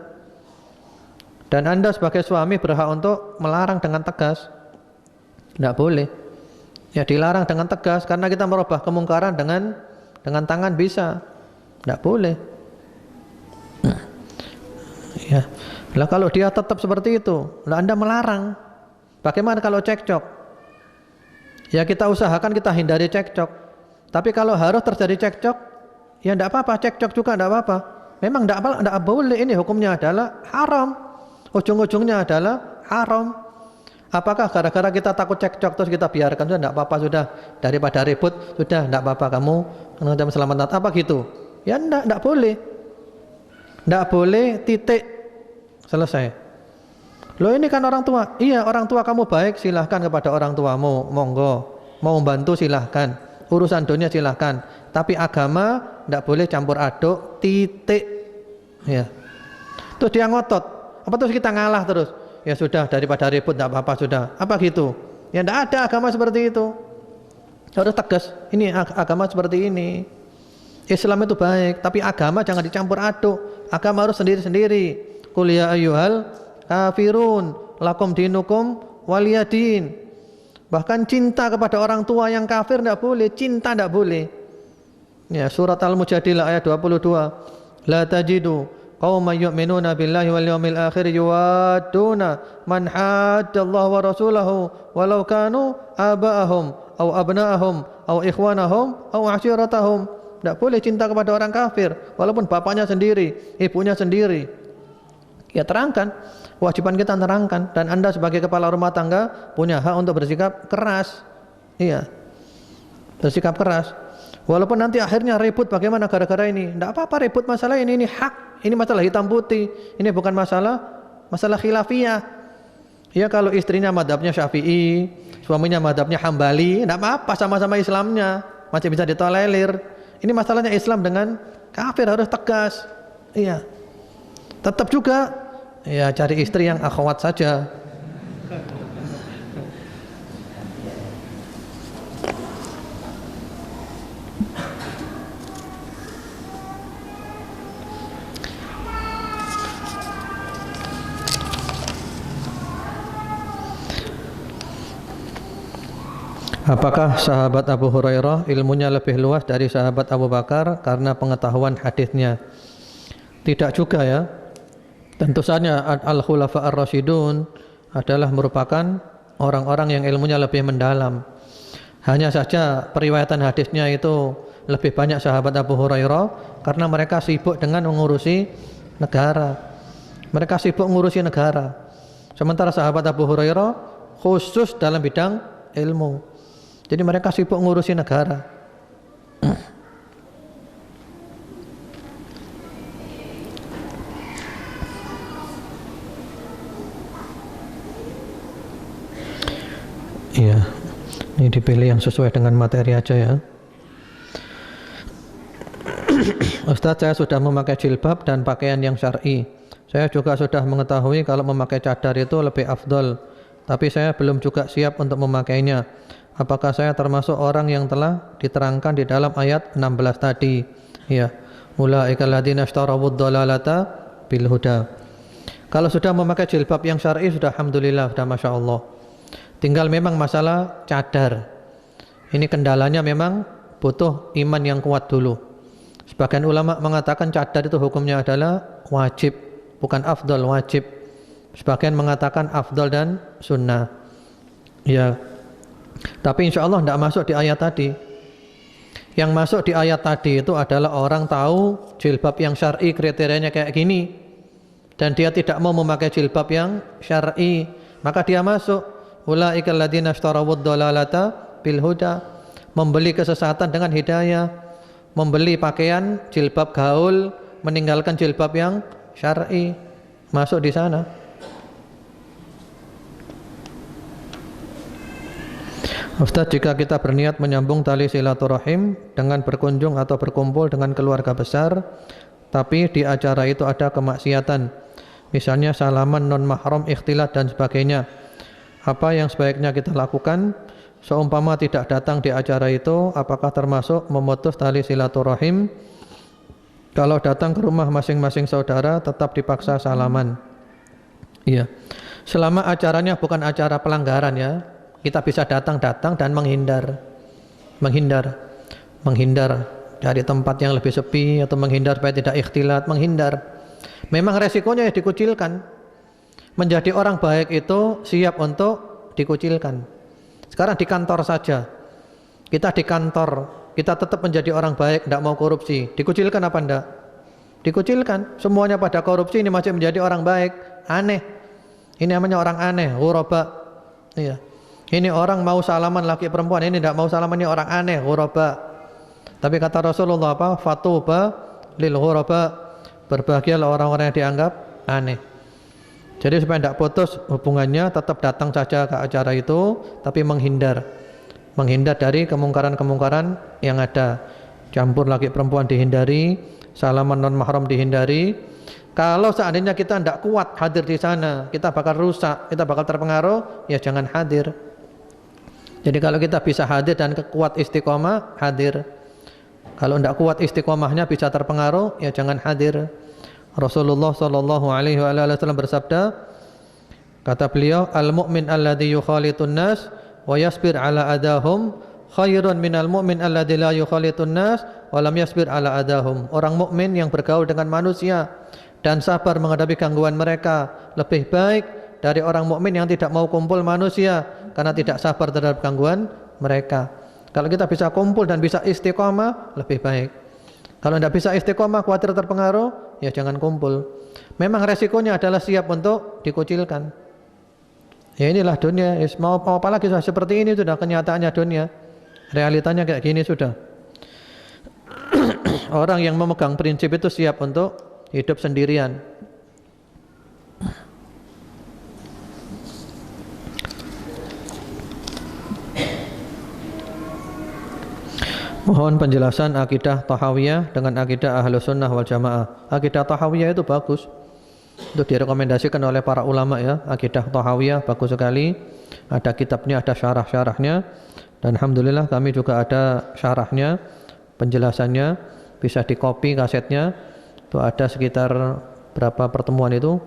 Dan Anda sebagai suami berhak untuk melarang dengan tegas. Tidak boleh. Ya dilarang dengan tegas, karena kita merubah kemungkaran dengan tangan bisa. Tidak boleh. Ya. Lah kalau dia tetap seperti itu, lah Anda melarang. Bagaimana kalau cekcok? Ya kita usahakan kita hindari cekcok. Tapi kalau harus terjadi cekcok, ya tidak apa-apa, cekcok juga tidak apa-apa. Memang tidak boleh, ini hukumnya adalah haram. Ujung-ujungnya adalah haram. Apakah gara-gara kita takut cekcok terus kita biarkan? Sudah tidak apa-apa, sudah, daripada ribut, sudah tidak apa-apa, kamu mengucapkan selamat Natal apa gitu? Ya tidak boleh. Tidak boleh, titik. Selesai. Loh ini kan orang tua. Iya, orang tua kamu baik, silahkan kepada orang tuamu, monggo. Mau membantu silahkan. Urusan dunia silahkan. Tapi agama tidak boleh campur aduk, titik. Ya. Terus dia ngotot. Apa terus kita ngalah terus? Ya sudah, daripada ribut tidak apa-apa sudah. Apa gitu? Ya tidak ada agama seperti itu. Harus tegas. Ini agama seperti ini. Islam itu baik, tapi agama jangan dicampur aduk. Agama harus sendiri-sendiri. Qul ya ayyuhal kafirun lakum dinukum waliyadin. Bahkan cinta kepada orang tua yang kafir tidak boleh, cinta tidak boleh. Ya, surat Al-Mujadilah ayat 22. La tajidu qauman yu'minuna billahi wal yawmil akhir yuwadduna man haddallaha wa rasulahu walau kanu aba'ahum aw abna'ahum aw ikhwanahum aw ashiratahum. Tidak boleh cinta kepada orang kafir walaupun bapaknya sendiri, ibunya sendiri. Ya terangkan, kewajiban kita terangkan. Dan Anda sebagai kepala rumah tangga punya hak untuk bersikap keras. Iya, bersikap keras. Walaupun nanti akhirnya ribut bagaimana gara-gara ini, tidak apa-apa ribut masalah ini hak. Ini masalah hitam putih. Ini bukan masalah khilafiyah. Ya kalau istrinya madhabnya Syafi'i, suaminya madhabnya Hambali, tidak apa-apa, sama-sama Islamnya, masih bisa ditolerir. Ini masalahnya Islam dengan kafir, harus tegas. Iya. Tetap juga ya cari istri yang akhwat saja. Apakah sahabat Abu Hurairah ilmunya lebih luas dari sahabat Abu Bakar karena pengetahuan hadisnya? Tidak juga ya. Tentu saja Al-Khulafa Ar-Rasyidun adalah merupakan orang-orang yang ilmunya lebih mendalam. Hanya saja periwayatan hadisnya itu lebih banyak sahabat Abu Hurairah karena mereka sibuk dengan mengurusi negara. Mereka sibuk mengurusi negara. Sementara sahabat Abu Hurairah khusus dalam bidang ilmu. Jadi mereka sibuk mengurusi negara. Iya, ini dipilih yang sesuai dengan materi aja ya. Ustadz, saya sudah memakai jilbab dan pakaian yang syar'i. Saya juga sudah mengetahui kalau memakai cadar itu lebih afdol, tapi saya belum juga siap untuk memakainya. Apakah saya termasuk orang yang telah diterangkan di dalam ayat 16 tadi? Ya, ulaikal ladzina ishtarawud dhalalata bil huda. Kalau sudah memakai jilbab yang syar'i sudah alhamdulillah, sudah masya Allah. Tinggal memang masalah cadar. Ini kendalanya memang butuh iman yang kuat dulu. Sebagian ulama mengatakan cadar itu hukumnya adalah wajib, bukan afdal, wajib. Sebagian mengatakan afdal dan sunnah. Ya, tapi insya Allah tidak masuk di ayat tadi. Yang masuk di ayat tadi itu adalah orang tahu jilbab yang syar'i kriterianya kayak gini. dan dia tidak mau memakai jilbab yang syar'i, maka dia masuk. Ulaikal ladzina ishtarawud dhalalata bil huda, membeli kesesatan dengan hidayah, membeli pakaian jilbab gaul, meninggalkan jilbab yang syar'i, masuk di sana. Ustaz, jika kita berniat menyambung tali silaturahim dengan berkunjung atau berkumpul dengan keluarga besar, tapi di acara itu ada kemaksiatan, misalnya salaman non mahram, ikhtilat dan sebagainya, apa yang sebaiknya kita lakukan? Seumpama tidak datang di acara itu, apakah termasuk memutus tali silaturahim? Kalau datang ke rumah masing-masing saudara tetap dipaksa salaman. Iya, selama acaranya bukan acara pelanggaran ya, kita bisa datang dan menghindar dari tempat yang lebih sepi, atau menghindar supaya tidak ikhtilat, menghindar. Memang resikonya ya dikucilkan. Menjadi orang baik itu siap untuk dikucilkan. Sekarang di kantor saja, kita di kantor, kita tetap menjadi orang baik, tidak mau korupsi, dikucilkan apa enggak? Dikucilkan. Semuanya pada korupsi, ini masih menjadi orang baik, aneh. Ini namanya orang aneh, ghuraba. Iya. Ini orang mau salaman laki perempuan, ini tidak mau salaman, ini orang aneh, ghuraba. Tapi kata Rasulullah apa? Fatuba lil ghuraba, berbahagialah orang-orang yang dianggap aneh. Jadi supaya tidak putus hubungannya, tetap datang saja ke acara itu, tapi menghindar dari kemungkaran-kemungkaran yang ada. Campur laki perempuan dihindari, salaman non mahram dihindari. Kalau seandainya kita tidak kuat hadir di sana, kita bakal rusak, kita bakal terpengaruh, ya jangan hadir. Jadi kalau kita bisa hadir dan kuat istiqomah, hadir. Kalau tidak kuat istiqomahnya, bisa terpengaruh, ya jangan hadir. Rasulullah sallallahu alaihi wasallam bersabda, kata beliau, al-mu'min alladhi yukhalitun nas wa yasbir ala adahum khairun minal mu'min alladhi la yukhalitun nas wa lam yasbir ala adahum. Orang mukmin yang bergaul dengan manusia dan sabar menghadapi gangguan mereka lebih baik dari orang mukmin yang tidak mau kumpul manusia karena tidak sabar terhadap gangguan mereka. Kalau kita bisa kumpul dan bisa istiqamah, lebih baik. Kalau tidak bisa istiqomah, khawatir terpengaruh, ya jangan kumpul. Memang resikonya adalah siap untuk dikucilkan. Ya inilah dunia. Mau apa lagi, sudah seperti ini, sudah kenyataannya dunia. Realitanya kayak gini sudah. Orang yang memegang prinsip itu siap untuk hidup sendirian. Mohon penjelasan akidah Tahawiyah dengan akidah Ahlus Sunnah wal Jamaah. Akidah Tahawiyah itu bagus, itu direkomendasikan oleh para ulama ya. Akidah Tahawiyah bagus sekali. Ada kitabnya, ada syarah-syarahnya, dan alhamdulillah kami juga ada syarahnya, penjelasannya, bisa dikopi kasetnya. Itu ada sekitar berapa pertemuan itu?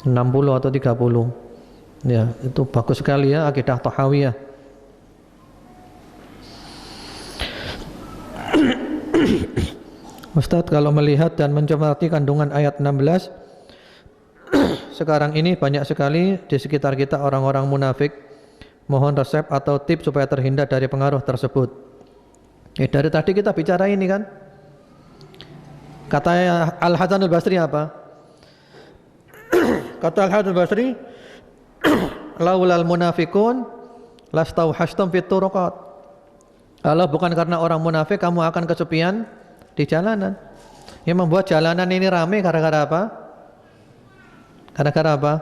60 atau 30. Ya, itu bagus sekali ya akidah Tahawiyah. Ustadz, kalau melihat dan mencermati kandungan ayat 16, sekarang ini banyak sekali di sekitar kita orang-orang munafik. Mohon resep atau tips supaya terhindar dari pengaruh tersebut. Dari tadi kita bicara ini kan, kata Al-Hasan Al-Basri apa? Kata Al-Hasan Al-Basri, laulal munafikun lastauhashtum fit turuqat. Kalau bukan karena orang munafik, kamu akan kesepian di jalanan. Yang membuat jalanan ini ramai gara-gara apa? Gara-gara apa?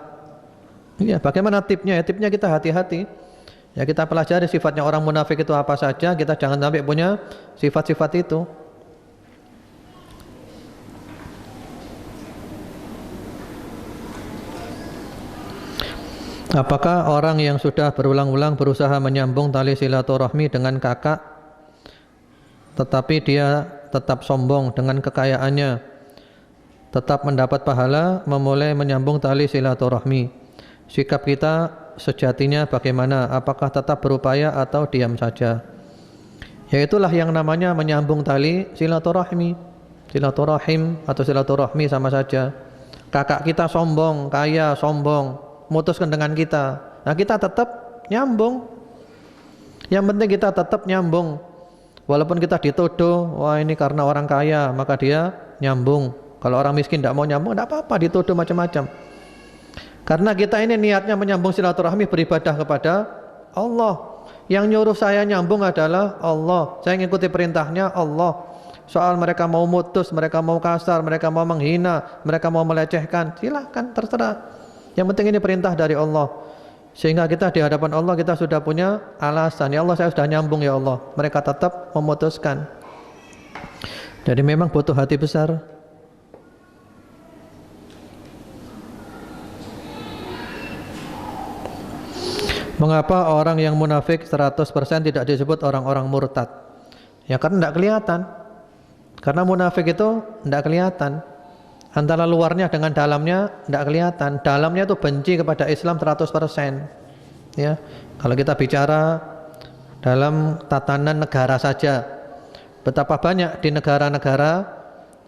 Ya, bagaimana tipnya? Ya, tipnya kita hati-hati. Ya, kita pelajari sifatnya orang munafik itu apa saja. Kita jangan sampai punya sifat-sifat itu. Apakah orang yang sudah berulang-ulang berusaha menyambung tali silaturahmi dengan kakak, tetapi dia tetap sombong dengan kekayaannya, tetap mendapat pahala, memulai menyambung tali silaturahmi? Sikap kita sejatinya bagaimana? Apakah tetap berupaya atau diam saja? Ya, itulah yang namanya menyambung tali silaturahmi. Silaturahim atau silaturahmi sama saja. Kakak kita sombong, kaya, sombong, memutuskan dengan kita. Nah, kita tetap nyambung. Yang penting kita tetap nyambung. Walaupun kita dituduh, wah ini karena orang kaya, maka dia nyambung. Kalau orang miskin tidak mau nyambung, tidak apa-apa, dituduh macam-macam. Karena kita ini niatnya menyambung silaturahmi, beribadah kepada Allah. Yang nyuruh saya nyambung adalah Allah. Saya ngikuti perintahnya Allah. Soal mereka mau mutus, mereka mau kasar, mereka mau menghina, mereka mau melecehkan, silahkan, terserah. Yang penting ini perintah dari Allah. Sehingga kita di hadapan Allah kita sudah punya alasan. Ya Allah, saya sudah nyambung ya Allah. Mereka tetap memutuskan. Jadi memang butuh hati besar. Mengapa orang yang munafik 100% tidak disebut orang-orang murtad? Ya karena tidak kelihatan. Karena munafik itu tidak kelihatan. Antara luarnya dengan dalamnya tidak kelihatan. Dalamnya itu benci kepada Islam 100%. Ya. Kalau kita bicara dalam tatanan negara saja, betapa banyak di negara-negara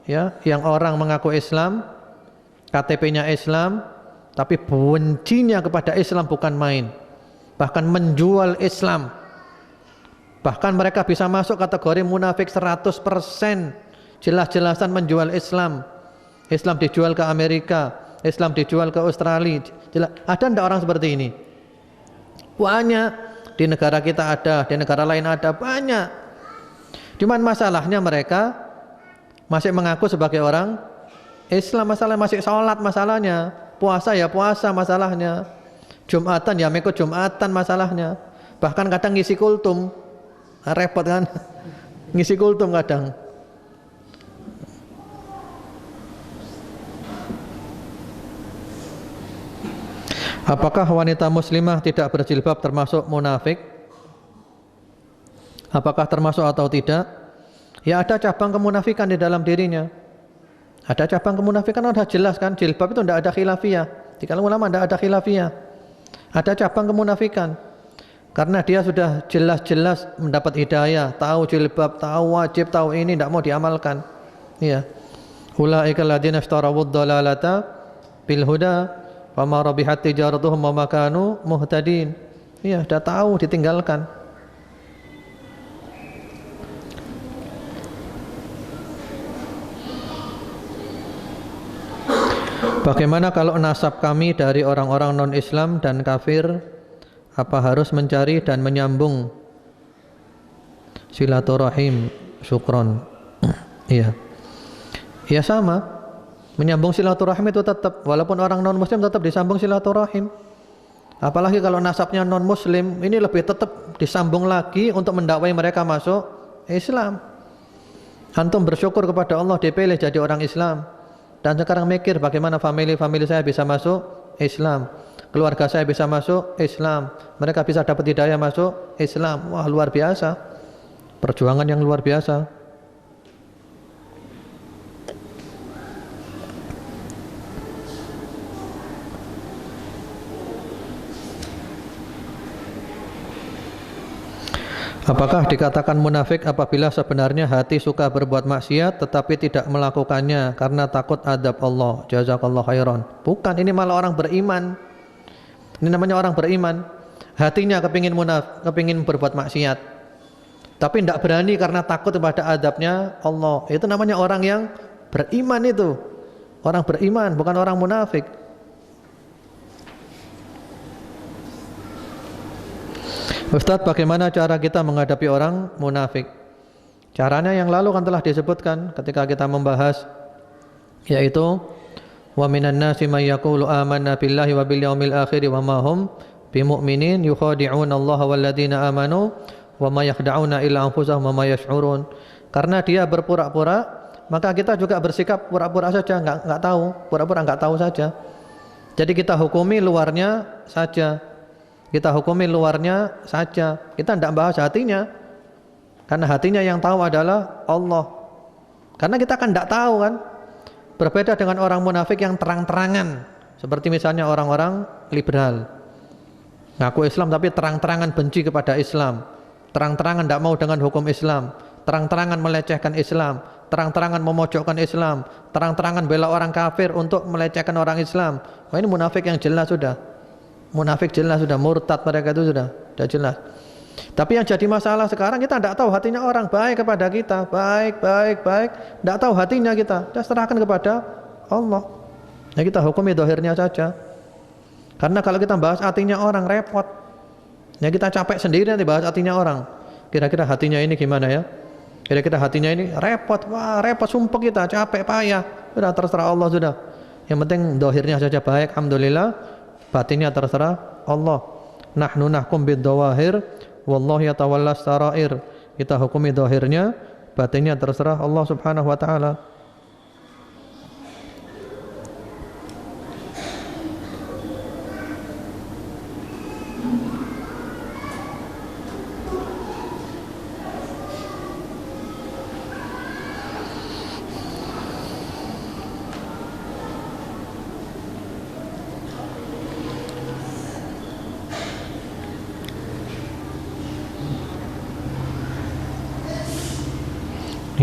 ya yang orang mengaku Islam, KTP-nya Islam, tapi bencinya kepada Islam bukan main. Bahkan menjual Islam. Bahkan mereka bisa masuk kategori munafik 100%. Jelas-jelasan menjual Islam. Islam dijual ke Amerika, Islam dijual ke Australia. Ada enggak orang seperti ini? Banyak. Di negara kita ada, di negara lain ada, banyak. Cuman masalahnya mereka masih mengaku sebagai orang Islam, masalah masih sholat masalahnya, puasa ya puasa masalahnya, Jumatan ya mengikut Jumatan masalahnya. Bahkan kadang ngisi kultum, repot kan? Ngisi kultum kadang. Apakah wanita muslimah tidak berjilbab termasuk munafik? Apakah termasuk atau tidak? Ya ada cabang kemunafikan di dalam dirinya. Ada cabang kemunafikan, sudah jelas kan? Jilbab itu tidak ada khilafiyah. Di kalangan ulama tidak ada khilafiyah. Ada cabang kemunafikan. Karena dia sudah jelas-jelas mendapat hidayah, tahu jilbab, tahu wajib, tahu ini, tidak mau diamalkan. Iya. Ulaika alladziina ishtarawud dhalalata bil huda wa ma rabihat tijaratuhum wa ma kanu muhtadin. Iya, sudah tahu ditinggalkan. Bagaimana kalau nasab kami dari orang-orang non-Islam dan kafir? Apa harus mencari dan menyambung silaturahim? Syukron. Iya. Ya sama. Menyambung silaturahim itu tetap, walaupun orang non-Muslim tetap disambung silaturahim. Apalagi kalau nasabnya non-Muslim, ini lebih tetap disambung lagi untuk mendakwai mereka masuk Islam. Antum bersyukur kepada Allah dipilih jadi orang Islam. Dan sekarang mikir bagaimana family saya bisa masuk Islam, keluarga saya bisa masuk Islam, mereka bisa dapat hidayah masuk Islam. Wah, luar biasa, perjuangan yang luar biasa. Apakah dikatakan munafik apabila sebenarnya hati suka berbuat maksiat tetapi tidak melakukannya karena takut adab Allah? Jazakallahu khairan. Bukan, ini malah orang beriman. Ini namanya orang beriman. Hatinya kepingin berbuat maksiat, tapi tidak berani karena takut kepada adabnya Allah. Itu namanya orang yang beriman itu. Orang beriman, bukan orang munafik. Ustadz, bagaimana cara kita menghadapi orang munafik? Caranya yang lalu kan telah disebutkan ketika kita membahas, yaitu wa minan nasi may yaqulu amanna billahi wa bil yaumil akhir wa ma hum bimu'minin yukhadi'una Allah wal ladzina amanu wa ma yakhda'una illa anfusahum wa ma yash'urun. Karena dia berpura-pura, maka kita juga bersikap pura-pura saja, enggak tahu, pura-pura enggak tahu saja. Jadi kita hukumi luarnya saja. Kita hukumi luarnya saja. Kita tidak bahas hatinya. Karena hatinya yang tahu adalah Allah. Karena kita kan tidak tahu kan. Berbeda dengan orang munafik yang terang-terangan. Seperti misalnya orang-orang liberal. Ngaku Islam tapi terang-terangan benci kepada Islam. Terang-terangan tidak mau dengan hukum Islam. Terang-terangan melecehkan Islam. Terang-terangan memojokkan Islam. Terang-terangan bela orang kafir untuk melecehkan orang Islam. Wah, ini munafik yang jelas sudah. Munafik jelas sudah, murtad mereka itu sudah jelas. Tapi yang jadi masalah sekarang kita tidak tahu hatinya orang baik kepada kita, baik, tidak tahu hatinya kita serahkan kepada Allah. Ya kita hukumi dohirnya saja. Karena kalau kita bahas hatinya orang repot. Ya kita capek sendiri nanti bahas hatinya orang. Kira-kira hatinya ini gimana ya? Kira-kira hatinya ini repot, wah repot sumpah kita, capek payah. Sudah terserah Allah sudah. Yang penting dohirnya saja baik, alhamdulillah. Batinnya terserah Allah. Nahnu nahkum bid-dawahir, wallahu yatawalla sarair. Kita hukumi dohirnya, batinnya terserah Allah Subhanahu wa taala.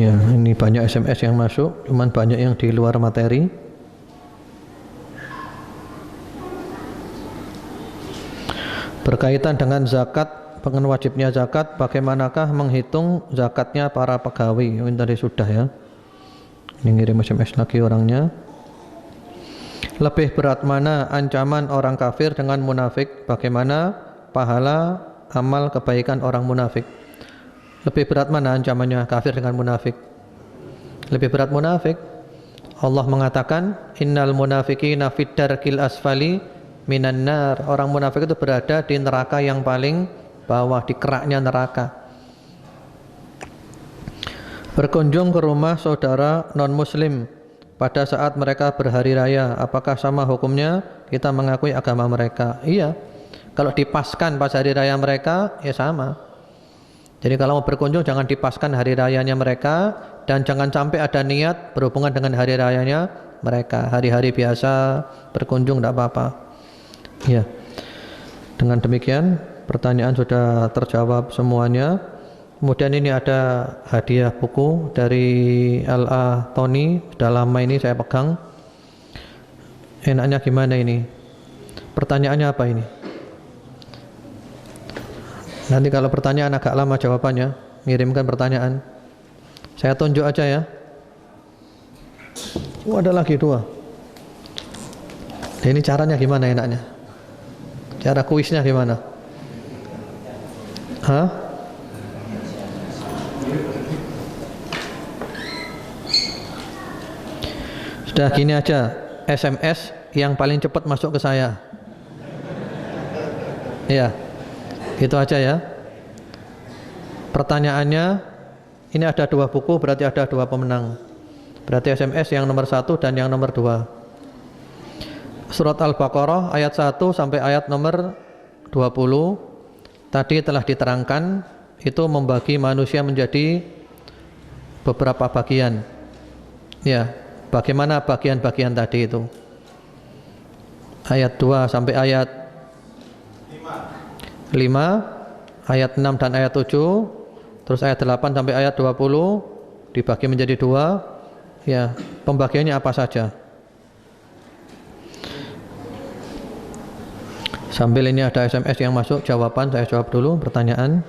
Ya, ini banyak SMS yang masuk, cuman banyak yang di luar materi. Berkaitan dengan zakat, pengen wajibnya zakat, bagaimanakah menghitung zakatnya para pegawai? Ini tadi sudah ya. Ini ngirim SMS lagi orangnya. Lebih berat mana ancaman orang kafir dengan munafik? Bagaimana pahala amal kebaikan orang munafik? Lebih berat mana ancamannya kafir dengan munafik? Lebih berat munafik. Allah mengatakan innal munafiqina fid darkil asfali minan nar. Orang munafik itu berada di neraka yang paling bawah, di keraknya neraka. Berkunjung ke rumah saudara non muslim pada saat mereka berhari raya, apakah sama hukumnya kita mengakui agama mereka? Iya. Kalau dipaskan pas hari raya mereka ya sama. Jadi kalau mau berkunjung jangan dipaskan hari rayanya mereka, dan jangan sampai ada niat berhubungan dengan hari rayanya mereka. Hari-hari biasa berkunjung tidak apa-apa. Ya. Dengan demikian pertanyaan sudah terjawab semuanya. Kemudian ini ada hadiah buku dari LA Tony, sudah lama ini saya pegang. Enaknya gimana ini? Pertanyaannya apa ini? Nanti kalau pertanyaan agak lama jawabannya, ngirimkan pertanyaan. Saya tunjuk aja ya. Oh, ada lagi 2. Nah, ini caranya gimana enaknya? Cara kuisnya gimana? Hah? Sudah gini aja, SMS yang paling cepat masuk ke saya. Iya. Itu aja ya. Pertanyaannya, ini ada 2 buku, berarti ada 2 pemenang. Berarti SMS yang nomor 1 dan yang nomor 2. Surat Al-Baqarah ayat 1 sampai ayat nomor 20. Tadi telah diterangkan, itu membagi manusia menjadi beberapa bagian. Ya, bagaimana bagian-bagian tadi itu? Ayat 2 sampai ayat 5, ayat 6 dan ayat 7, terus ayat 8 sampai ayat 20 dibagi menjadi 2. Ya, pembagiannya apa saja? Sambil ini ada SMS yang masuk, jawaban saya jawab dulu pertanyaan.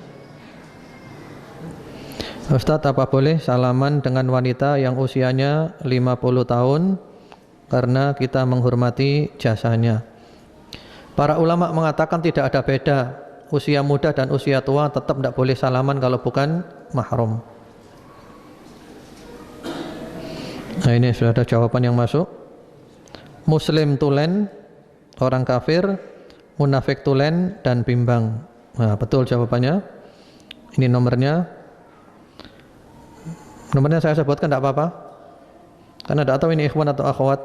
Ustadz, apa boleh salaman dengan wanita yang usianya 50 tahun karena kita menghormati jasanya? Para ulama mengatakan tidak ada beda. Usia muda dan usia tua tetap tidak boleh salaman kalau bukan mahram. Nah, ini sudah ada jawaban yang masuk. Muslim tulen, orang kafir, munafik tulen, dan bimbang. Nah, betul jawabannya. Ini nomornya. Nomornya saya sebutkan tidak apa-apa, karena tidak tahu ini ikhwan atau akhwat.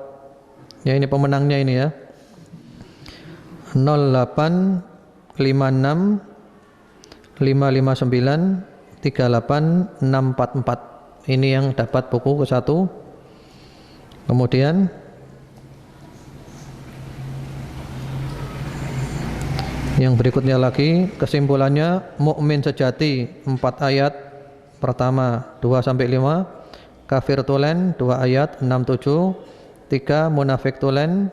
Ya, ini pemenangnya ini ya. 0856 559 38644. Ini yang dapat buku ke 1. Kemudian yang berikutnya lagi, kesimpulannya mukmin sejati 4 ayat pertama 2 sampai 5, kafir tulen 2 ayat 6 7, 3 munafik tulen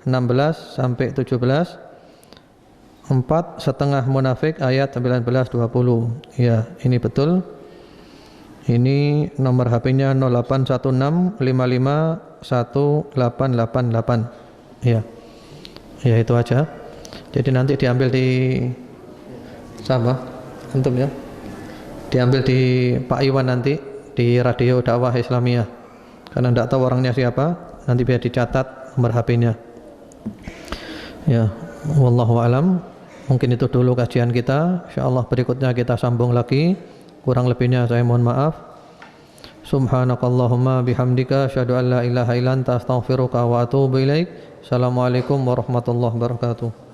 16 sampai 17, 4 setengah munafik ayat 19-20. Ya, ini betul. Ini nomor HP-nya 0816551888. Ya. Ya itu aja. Jadi nanti diambil di sama antum ya. Diambil di Pak Iwan nanti di Radio Dakwah Islamiyah. Karena tidak tahu orangnya siapa, nanti biar dicatat nomor HP-nya. Ya, wallahu alam. Mungkin itu dulu kajian kita. Insyaallah berikutnya kita sambung lagi. Kurang lebihnya saya mohon maaf. Subhanakallahumma bihamdika asyhadu an la ilaha illa anta astaghfiruka wa atubu ilaik. Assalamualaikum warahmatullahi wabarakatuh.